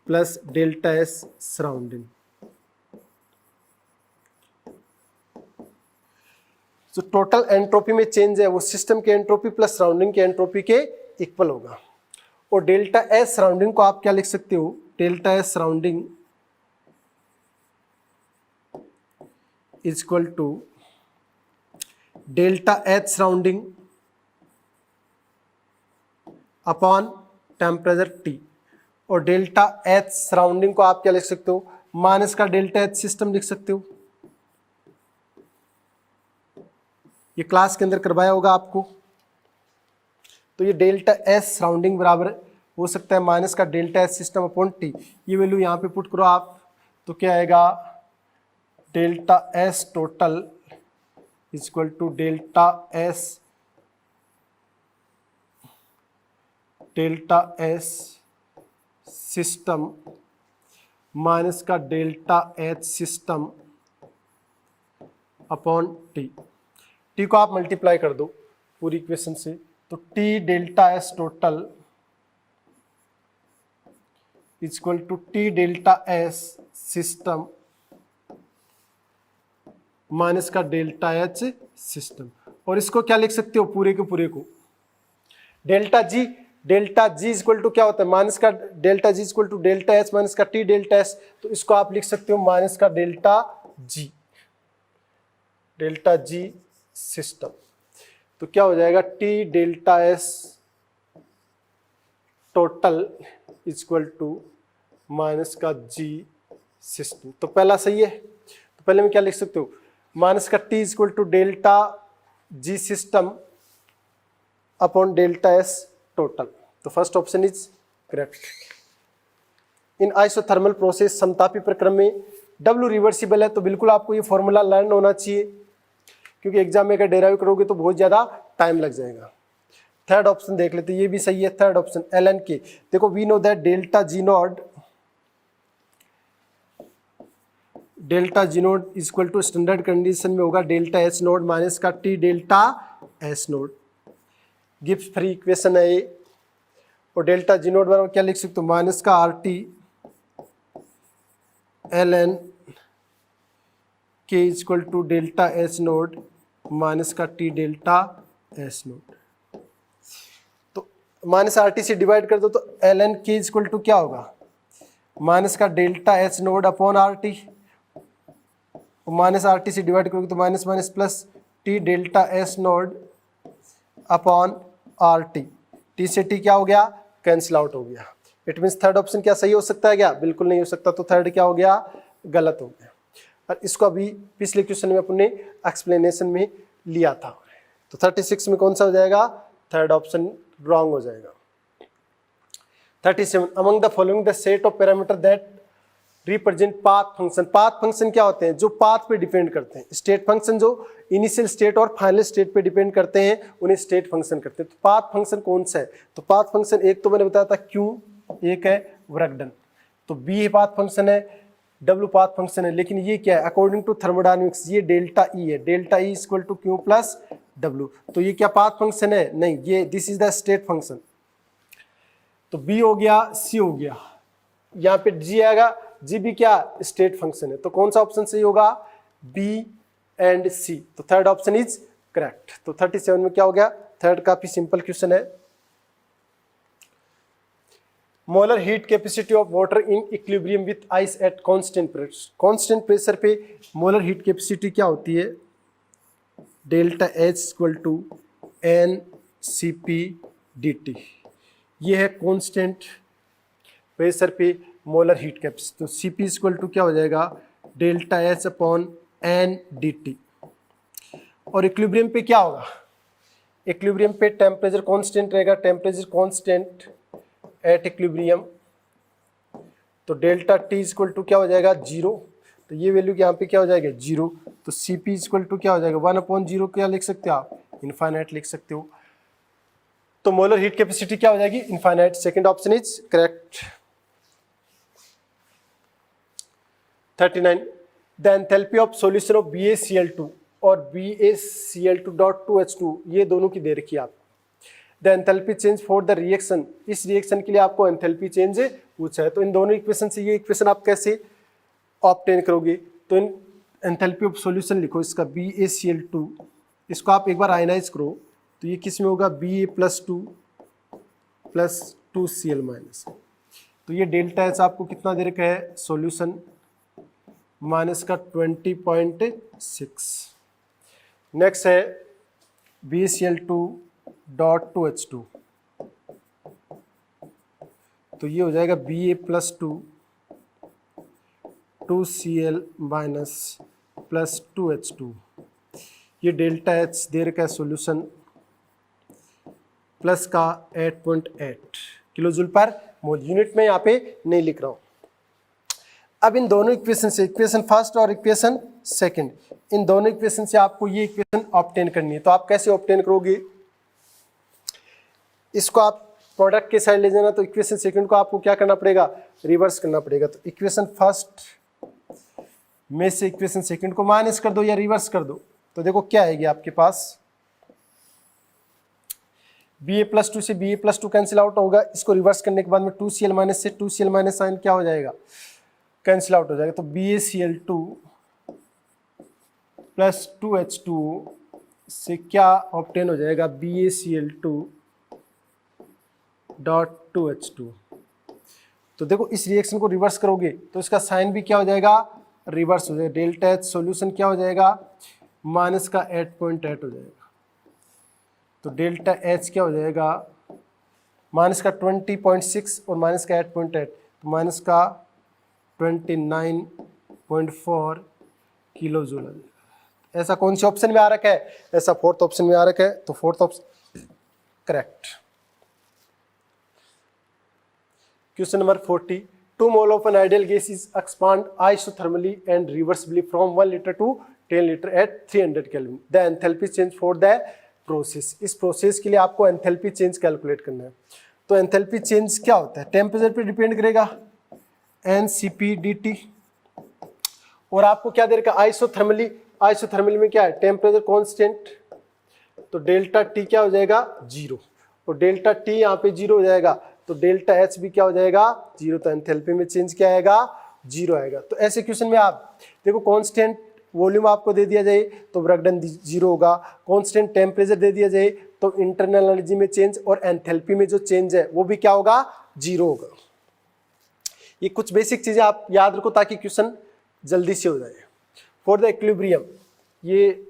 plus delta S surrounding. जो टोटल एंट्रोपी में चेंज है वो सिस्टम के एंट्रोपी प्लस सराउंडिंग के एंट्रोपी के इक्वल होगा। और डेल्टा एस सराउंडिंग को आप क्या लिख सकते हो, delta S surrounding is equal to delta H surrounding upon temperature T. और डेल्टा एच सराउंडिंग को आप क्या लिख सकते हो, माइनस का डेल्टा एच सिस्टम लिख सकते हो। ये क्लास के अंदर करवाया होगा आपको। तो ये डेल्टा एस सराउंडिंग बराबर हो सकता है माइनस का delta S system upon T. ये वैल्यू यहाँ पे पुट करो आप, तो क्या आएगा, delta S total is equal to delta S system minus का delta H system upon T. T को आप मल्टीप्लाई कर दो पूरी इक्वेशन से, तो T delta S total is equal to T delta S system minus का डेल्टा एच सिस्टम। और इसको क्या लिख सकते हो, पूरे के पूरे को डेल्टा जी इक्वल टू क्या होता है, माइनस का delta G equal to delta H minus का टी डेल्टा एस। तो इसको आप लिख सकते हो माइनस का डेल्टा जी सिस्टम। तो क्या हो जाएगा, T delta S total equal to minus का जी सिस्टम। तो पहला सही है। तो पहले में क्या लिख सकते हो, माइनस का T equal to delta G system upon delta S total. तो first option is correct. In isothermal process समतापी प्रक्रम में W रिवर्सिबल है, तो बिल्कुल आपको ये फॉर्मूला लर्न होना चाहिए, क्योंकि एग्जाम में अगर डेराइव करोगे तो बहुत ज्यादा टाइम लग जाएगा। थर्ड ऑप्शन देख लेते, ये भी सही है। थर्ड ऑप्शन ln के, देखो we know that delta G naught is equal to standard condition में होगा डेल्टा एच नोड माइनस का T delta S naught. Gibbs free equation है ये। और डेल्टा जी नोड बराबर क्या लिख सकते हो, माइनस का आर टी ln के is equal to delta H naught minus का टी डेल्टा एस नोड। तो माइनस आर टी से डिवाइड कर दो, तो ln के इज इक्वल टू क्या होगा, माइनस का delta H node upon R T. Minus R T से डिवाइड करोगे तो minus minus plus T delta S node upon R T. T से टी क्या हो गया, कैंसिल आउट हो गया। इट मीन्स थर्ड ऑप्शन क्या सही हो सकता है क्या, बिल्कुल नहीं हो सकता। तो थर्ड क्या हो गया, गलत हो गया। और इसको अभी पिछले क्वेश्चन में अपने एक्सप्लेनेशन में लिया था। तो 36 में कौन सा हो जाएगा, थर्ड ऑप्शन रॉन्ग हो जाएगा। 37 among the following the set of parameter that represent path function. Path function क्या होते हैं, जो पाथ पे डिपेंड करते हैं। स्टेट फंक्शन जो इनिशियल स्टेट और फाइनल स्टेट पे डिपेंड करते हैं, उन्हें स्टेट फंक्शन करते हैं। तो पाथ फंक्शन कौन सा है, तो पाथ फंक्शन एक तो मैंने बताया था क्यू, एक है वर्कडन, तो बी पाथ फंक्शन है, डब्ल्यू पाथ फंक्शन है। लेकिन ये क्या है, अकॉर्डिंग टू थर्मोडायनेमिक्स ये डेल्टा ई है, delta E equal to Q plus W. तो ये क्या पाथ फंक्शन है, नहीं, ये this is the state function. तो बी हो गया, सी हो गया, यहाँ पे जी आएगा, जी भी क्या स्टेट फंक्शन है। तो कौन सा ऑप्शन सही होगा, बी एंड सी। तो थर्ड ऑप्शन इज करेक्ट। तो 37 में क्या हो गया, थर्ड काफी सिंपल क्वेश्चन है। Molar heat capacity of water in equilibrium with ice at constant pressure. Constant pressure पे मोलर हीट कैपेसिटी क्या होती है, delta H equal to N C P D T. ये है कांस्टेंट प्रेशर पे molar heat capacity. तो C P equal to क्या हो जाएगा, delta H upon N D T. और इक्विलिब्रियम पे क्या होगा, इक्विलिब्रियम पे टेम्परेचर कांस्टेंट रहेगा, टेम्परेचर कांस्टेंट एट इक्विलिब्रियम, तो डेल्टा टी इक्वल टू क्या हो जाएगा 0, तो ये वैल्यू यहाँ पे क्या हो जाएगा 0, तो सी पी इक्वल टू क्या हो जाएगा 1/0, क्या लिख सकते हो आप, इनफाइनाइट लिख सकते हो। तो मोलर हीट कैपेसिटी क्या हो जाएगी infinite. Second option is correct. 39 the enthalpy of solution of BaCl2 और BaCl2.2H2 ये दोनों की दे रखी है आप। The enthalpy change for the reaction, इस रिएक्शन के लिए आपको एंथैल्पी चेंज पूछा है, तो इन दोनों इक्वेशन से ये इक्वेशन आप कैसे ऑब्टेन करोगे, तो इन एंथैल्पी ऑफ सॉल्यूशन लिखो इसका BaCl2, इसको आप एक बार आयनाइज करो, तो ये किस में होगा Ba+2 + 2Cl-, तो ये डेल्टा एच आपको कितना दे रखा है सॉल्यूशन माइनस का 20.6। नेक्स्ट है BaCl2.2H2, तो ये हो जाएगा Ba+2 2Cl- + 2H2, ये डेल्टा एच दे रखा है सॉल्यूशन प्लस का 8.8 किलोजूल पर मोल, यूनिट में यहाँ पे नहीं लिख रहा हूँ। अब इन दोनों इक्वेशन से, इक्वेशन फर्स्ट और इक्वेशन सेकंड, इन दोनों इक्वेशन से आपको ये इक्वेशन ऑब्टेन करनी है, तो आप कैसे ऑब्टेन करोगे, इसको आप प्रोडक्ट के साइड ले जाना, तो इक्वेशन सेकंड को आपको क्या करना पड़ेगा रिवर्स करना पड़ेगा, तो इक्वेशन फर्स्ट में से इक्वेशन सेकंड को माइनस कर दो या रिवर्स कर दो, तो देखो क्या आएगी आपके पास Ba+2 से Ba+2 कैंसिल आउट होगा, इसको रिवर्स करने के बाद में 2Cl- से 2Cl- साइन क्या हो जाएगा कैंसिल आउट हो जाएगा, तो BaCl2 + 2H2 से क्या ऑब्टेन हो जाएगा BaCl2.2H2, तो देखो इस रिएक्शन को रिवर्स करोगे तो इसका साइन भी क्या हो जाएगा रिवर्स हो जाएगा, डेल्टा एच सॉल्यूशन क्या हो जाएगा माइनस का 8.8 हो जाएगा, तो डेल्टा एच क्या हो जाएगा माइनस का 20.6 और माइनस का 8.8, तो माइनस का 29.4 किलो जूल आ जाएगा। ऐसा कौन से ऑप्शन में आ रखा है, ऐसा फोर्थ ऑप्शन में आ रखा है, तो fourth option correct. Question number 40 2 mole of an ideal gas is expand isothermally and reversibly from 1 liter to 10 liter at 300 Kelvin. The enthalpy change for the process. इस प्रोसेस के लिए आपको एंथैल्पी चेंज कैलकुलेट करना है, तो enthalpy change क्या होता है टेम्परेचर पे डिपेंड करेगा NCP/dt, और आपको क्या दे रखा आइसोथर्मली, आइसोथर्मली में क्या है टेम्परेचर कांस्टेंट, तो डेल्टा टी क्या हो जाएगा 0, और डेल्टा टी यहाँ पे 0 हो जाएगा, तो डेल्टा एच भी क्या हो जाएगा 0, तो एंथैल्पी में चेंज क्या आएगा 0 आएगा। तो ऐसे क्वेश्चन में आप देखो कांस्टेंट वॉल्यूम आपको दे दिया जाए तो वर्क डन 0 होगा, कांस्टेंट टेम्परेचर दे दिया जाए तो इंटरनल एनर्जी में चेंज और एंथैल्पी में जो चेंज है वो भी क्या होगा 0 होगा। ये कुछ बेसिक चीजें आप याद रखो ताकि क्वेश्चन जल्दी से हो जाए। फॉर द इक्विलिब्रियम, ये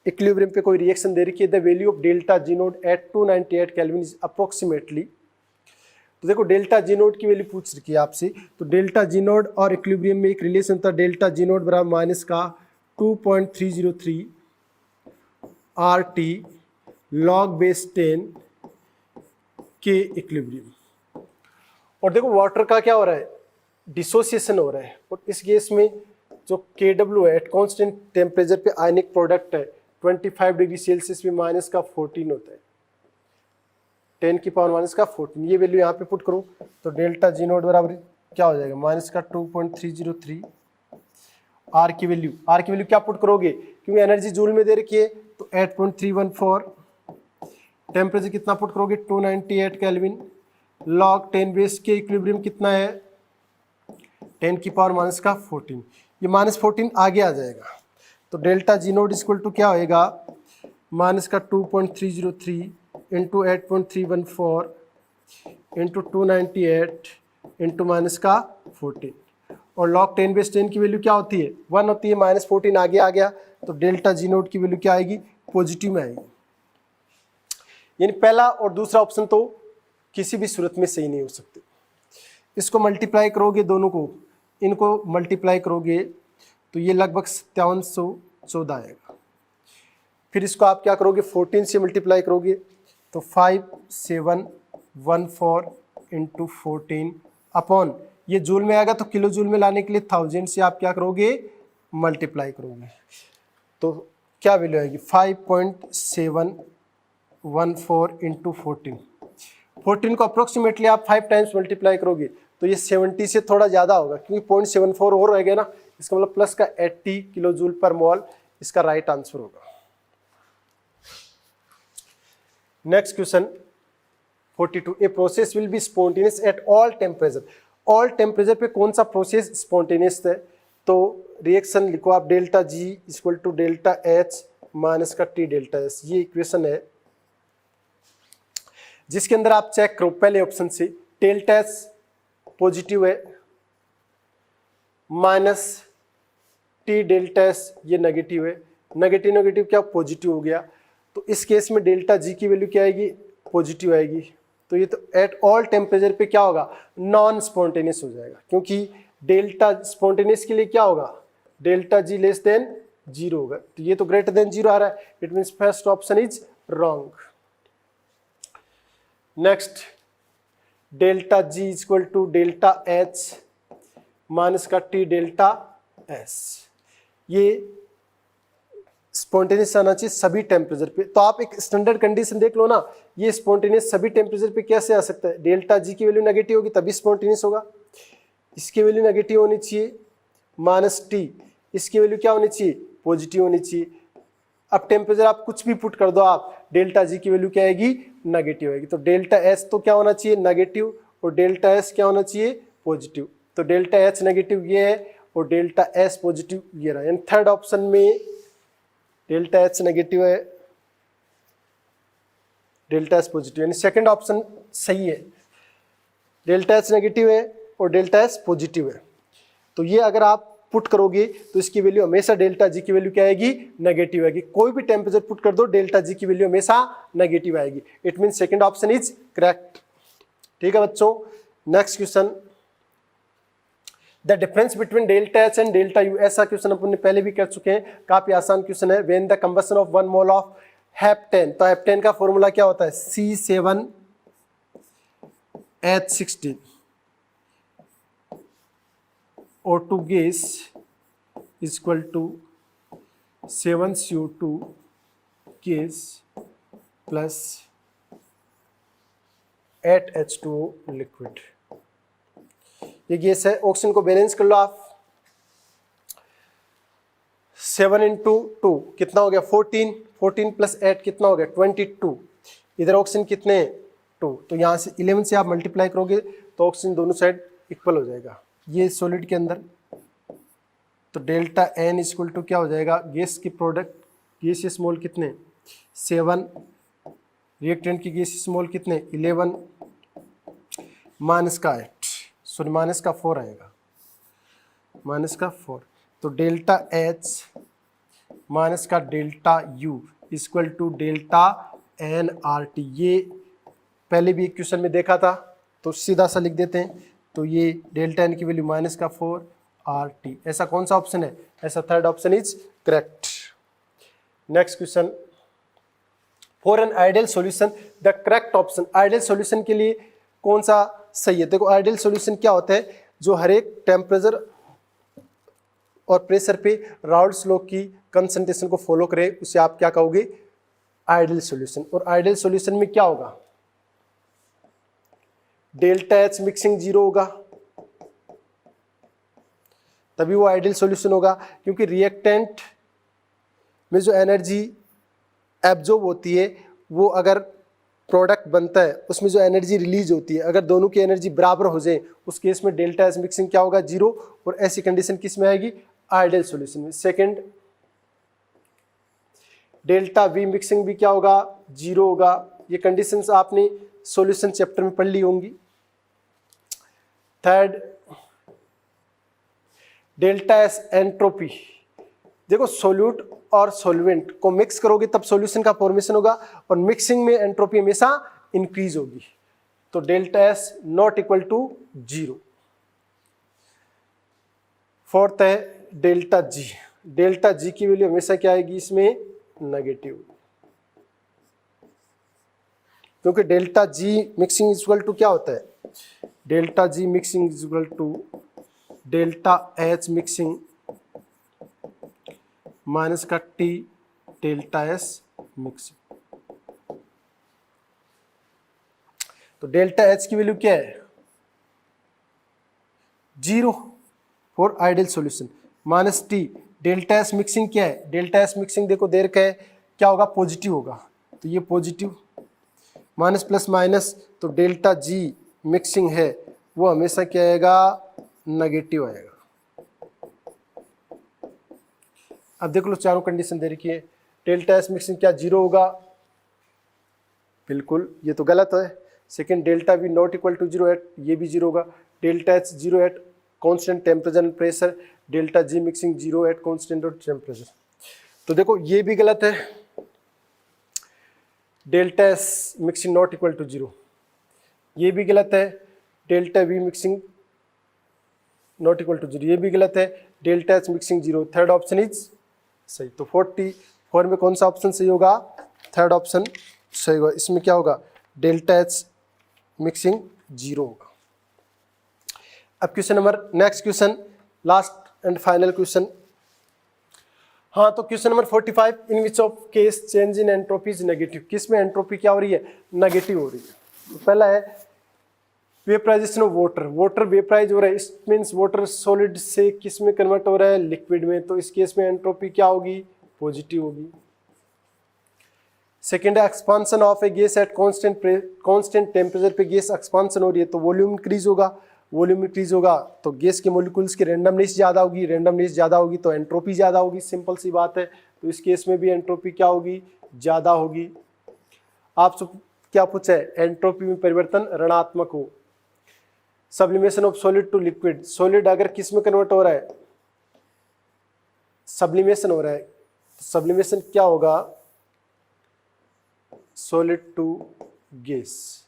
इक्विलिब्रियम पे कोई रिएक्शन दे रखी है, the value of delta G naught at 298 kelvin is approximately, तो देखो डेल्टा जी नोट की वैल्यू पूछ रखी है आपसे, तो डेल्टा जी नोट और इक्विलिब्रियम में एक रिलेशन था, डेल्टा जी नोट बराबर माइनस का 2.303 RT log बेस 10 के इक्विलिब्रियम, और देखो वाटर का क्या हो रहा है डिसोसिएशन हो रहा है, और इस गैस में जो KW है एट कॉन्स्टेंट टेम्परेचर पे आयनिक प्रोडक्ट है 25 डिग्री सेल्सियस में माइनस का 14 होता है, 10 की पावर माइनस का 14, ये वैल्यू यहाँ पे पुट करो तो डेल्टा जी नोट बराबर क्या हो जाएगा माइनस का 2.303, आर की वैल्यू क्या पुट करोगे क्योंकि एनर्जी जूल में दे रखी है तो 8.314, टेम्परेचर कितना पुट करोगे 298 केल्विन, लॉग 10 बेस के इक्विलिब्रियम कितना है 10 की पावर माइनस का 14, ये -14 आगे आ जाएगा, तो delta G note equal to क्या होएगा माइनस का 2.303 इंटू 8.314 इंटू 298 इंटू माइनस का 14, और लॉग 10 बेस 10 की वैल्यू क्या होती है 1 होती है, -14 आगे आ गया तो डेल्टा जी नोट की वैल्यू क्या आएगी पॉजिटिव में आएगी। यानी पहला और दूसरा ऑप्शन तो किसी भी सूरत में सही नहीं हो सकते। इसको मल्टीप्लाई करोगे दोनों को, इनको मल्टीप्लाई करोगे तो ये लगभग 5714 आएगा। फिर इसको आप क्या करोगे 14 से मल्टीप्लाई करोगे तो 5714 इंटू 14 अपॉन, ये जूल में आएगा तो किलो जूल में लाने के लिए 1000 से आप क्या करोगे मल्टीप्लाई करोगे, तो क्या वैल्यू आएगी 5.714 इंटू 14 को अप्रोक्सीमेटली आप 5 टाइम्स मल्टीप्लाई करोगे तो ये 70 से थोड़ा ज़्यादा होगा क्योंकि 0.74 और रह गया ना, इसका मतलब प्लस का 80 किलो जूल पर मोल इसका राइट आंसर होगा। Next question 42, a process will be spontaneous at all temperature. All temperature पे कौन सा प्रोसेस स्पॉन्टेनियस है, तो रिएक्शन लिखो आप delta G equal to delta H minus का टी डेल्टा एस, ये इक्वेशन है जिसके अंदर आप चेक करो पहले ऑप्शन से डेल्टा एच पॉजिटिव है माइनस टी डेल्टा एस ये नेगेटिव है, नेगेटिव नेगेटिव क्या पॉजिटिव हो गया, तो इस केस में डेल्टा जी की वैल्यू क्या आएगी पॉजिटिव आएगी, तो ये तो एट ऑल टेम्परेचर पे क्या होगा नॉन स्पॉन्टेनियस हो जाएगा क्योंकि डेल्टा स्पॉन्टेनियस के लिए क्या होगा डेल्टा जी लेस देन 0 होगा, तो ये तो ग्रेटर देन 0 आ रहा है, it means first option is wrong. Next delta G equal to delta H minus का टी डेल्टा एस, ये स्पॉन्टेनियस आना चाहिए सभी टेम्परेचर पे, तो आप एक स्टैंडर्ड कंडीशन देख लो ना, ये स्पॉन्टेनियस सभी टेम्परेचर पे कैसे आ सकता है, डेल्टा जी की वैल्यू नेगेटिव होगी तभी स्पॉन्टेनियस होगा, इसकी वैल्यू नेगेटिव होनी चाहिए माइनस टी, इसकी वैल्यू क्या होनी चाहिए पॉजिटिव होनी चाहिए। अब टेम्परेचर आप कुछ भी पुट कर दो आप, डेल्टा जी की वैल्यू क्या आएगी नेगेटिव आएगी, तो डेल्टा एस तो क्या होना चाहिए नेगेटिव और डेल्टा एस क्या होना चाहिए पॉजिटिव, तो डेल्टा एच नेगेटिव ये है और डेल्टा एस पॉजिटिव ये रहा, यानी थर्ड ऑप्शन में डेल्टा एच नेगेटिव है डेल्टा एस पॉजिटिव, यानी सेकंड ऑप्शन सही है, डेल्टा एच नेगेटिव है और डेल्टा एस पॉजिटिव है, तो ये अगर आप पुट करोगे तो इसकी वैल्यू हमेशा डेल्टा जी की वैल्यू क्या आएगी नेगेटिव आएगी, कोई भी टेम्परेचर पुट कर दो डेल्टा जी की वैल्यू हमेशा नेगेटिव आएगी, it mean second option is correct. ठीक है बच्चों, next question the difference between delta H and delta U, ऐसा क्वेश्चन अपन पहले भी कर चुके हैं, काफी आसान क्वेश्चन है। When the combustion of 1 mole of heptane, तो हेप्टेन का फॉर्मूला क्या होता है C7H16 O2 gas equal to 7CO2 gas plus 8H2O liquid, ये गैस है, ऑक्सीजन को बैलेंस कर लो आप, 7 इंटू 2 कितना हो गया 14, 14 प्लस 8 कितना हो गया 22, इधर ऑक्सीजन कितने 2, तो यहाँ से 11 से आप मल्टीप्लाई करोगे तो ऑक्सीजन दोनों साइड इक्वल हो जाएगा, ये सॉलिड के अंदर, तो डेल्टा एन इक्वल टू क्या हो जाएगा गैस की प्रोडक्ट गैसियस मोल कितने 7, रिएक्टेंट की गैसियस मोल कितने 11 माइनस का 8, सॉरी माइनस का 4 आएगा, माइनस का 4, तो डेल्टा एच माइनस का delta U equal to delta N R T, ये पहले भी एक क्वेश्चन में देखा था तो सीधा सा लिख देते हैं, तो ये डेल्टा एन की वैल्यू माइनस का 4 आर टी, ऐसा कौन सा ऑप्शन है, ऐसा third option is correct. Next question for an ideal solution the correct option, ideal solution के लिए कौन सा सही है, देखो आइडियल सॉल्यूशन क्या होता है जो हर एक टेम्परेचर और प्रेशर पे राउल्ट्स लॉ की कंसंट्रेशन को फॉलो करे, उसे आप क्या कहोगे आइडियल सॉल्यूशन, और आइडियल सॉल्यूशन में क्या होगा डेल्टा एच मिक्सिंग 0 होगा तभी वो आइडियल सॉल्यूशन होगा, क्योंकि रिएक्टेंट में जो एनर्जी एब्जॉर्ब होती है वो अगर प्रोडक्ट बनता है उसमें जो एनर्जी रिलीज होती है अगर दोनों की एनर्जी बराबर हो जाए उस केस में डेल्टा एच मिक्सिंग क्या होगा 0, और ऐसी कंडीशन किस में आएगी आइडियल सॉल्यूशन में। सेकंड डेल्टा वी मिक्सिंग भी क्या होगा 0 होगा, ये कंडीशंस आपने सॉल्यूशन चैप्टर में पढ़ ली होंगी। थर्ड डेल्टा एस एंट्रोपी, देखो सोल्यूट और सॉल्वेंट को मिक्स करोगे तब सॉल्यूशन का फॉर्मेशन होगा और मिक्सिंग में एंट्रोपी हमेशा इंक्रीज होगी, तो delta S not equal to 0। Fourth है डेल्टा जी, डेल्टा जी की वैल्यू हमेशा क्या आएगी इसमें नेगेटिव, क्योंकि delta G mixing is equal to क्या होता है, delta G mixing is equal to delta H mixing minus का टी डेल्टा एस मिक्सिंग। तो डेल्टा एच की वैल्यू क्या है, 0 for ideal solution, minus T delta S mixing क्या है, डेल्टा एस मिक्सिंग देखो देर का है, क्या होगा, पॉजिटिव होगा, तो ये पॉजिटिव, माइनस प्लस माइनस, तो डेल्टा जी मिक्सिंग है वो हमेशा क्या आएगा, नेगेटिव आएगा। अब देख लो चारों कंडीशन दे रखी है, डेल्टा एस मिक्सिंग क्या 0 होगा, बिल्कुल ये तो गलत है। Second delta V not equal to 0 at, ये भी 0 होगा। Delta H 0 at constant temperature and pressure, delta G mixing 0 at constant और टेम्परेचर। तो देखो ये भी गलत है, delta S mixing not equal to 0, ये भी गलत है, delta V mixing not equal to 0, ये भी गलत है, delta H mixing 0, third option is सही। तो 44 में कौन सा ऑप्शन सही होगा, थर्ड ऑप्शन सही होगा। इसमें क्या होगा, डेल्टा एच मिक्सिंग 0 होगा। अब question number, next question, last and final question. हाँ, तो question number 45, in which of case change in entropy is negative, किस में एंट्रोपी क्या हो रही है, नेगेटिव हो रही है। तो पहला है vaporization of water, water vaporize हो रहा है, इट मीन्स वाटर सॉलिड से किस में कन्वर्ट हो रहा है, लिक्विड में, तो इस केस में एंट्रोपी क्या होगी, पॉजिटिव होगी। सेकेंड है expansion of A gas at constant temperature पे गैस एक्सपांशन हो रही है, तो वॉल्यूम इंक्रीज होगा, वॉल्यूम इंक्रीज होगा तो गैस के मॉलिक्यूल्स की रेंडमनेस ज़्यादा होगी, रेंडमनेस ज़्यादा होगी तो एंट्रोपी ज़्यादा होगी, सिंपल सी बात है। तो इस केस में भी एंट्रोपी क्या होगी, ज़्यादा होगी। आपसे क्या पूछा है, एंट्रोपी में परिवर्तन ऋणात्मक हो। Sublimation of solid to liquid, solid अगर किस में कन्वर्ट हो रहा है, सब्लिमेशन हो रहा है, सब्लिमेशन क्या होगा, सॉलिड टू गैस,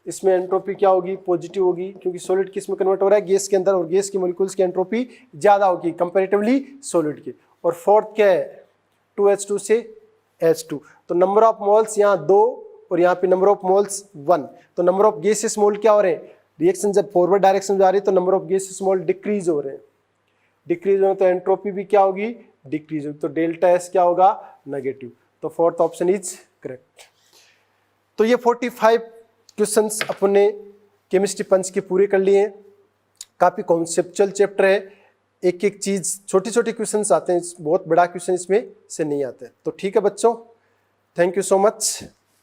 इसमें एंट्रोपी क्या होगी, पॉजिटिव होगी, क्योंकि सॉलिड किस में कन्वर्ट हो रहा है, गैस के अंदर, और गैस की मॉलिक्यूल्स की एंट्रोपी ज्यादा होगी कंपैरेटिवली सॉलिड की। और फोर्थ क्या है, 2H2 से H2, तो नंबर ऑफ मोल्स यहाँ 2 और यहाँ पे नंबर ऑफ मोल्स 1, तो नंबर ऑफ गैसेस मोल क्या हो रहे हैं, रिएक्शन जब फॉरवर्ड डायरेक्शन में जा रही है तो number of gases mole decrease हो रहे हैं, डिक्रीज हो रहे हैं, तो एंट्रोपी भी क्या होगी, डिक्रीज होगी, तो डेल्टा एस क्या होगा, नेगेटिव। तो फोर्थ ऑप्शन इज करेक्ट। तो ये 45 क्वेश्चंस अपने केमिस्ट्री पंच के पूरे कर लिए हैं। काफ़ी कॉन्सेप्चुअल चैप्टर है, एक एक चीज़, छोटी छोटी क्वेश्चंस आते हैं, बहुत बड़ा क्वेश्चन इसमें से नहीं आते। तो ठीक है बच्चों, थैंक यू सो मच।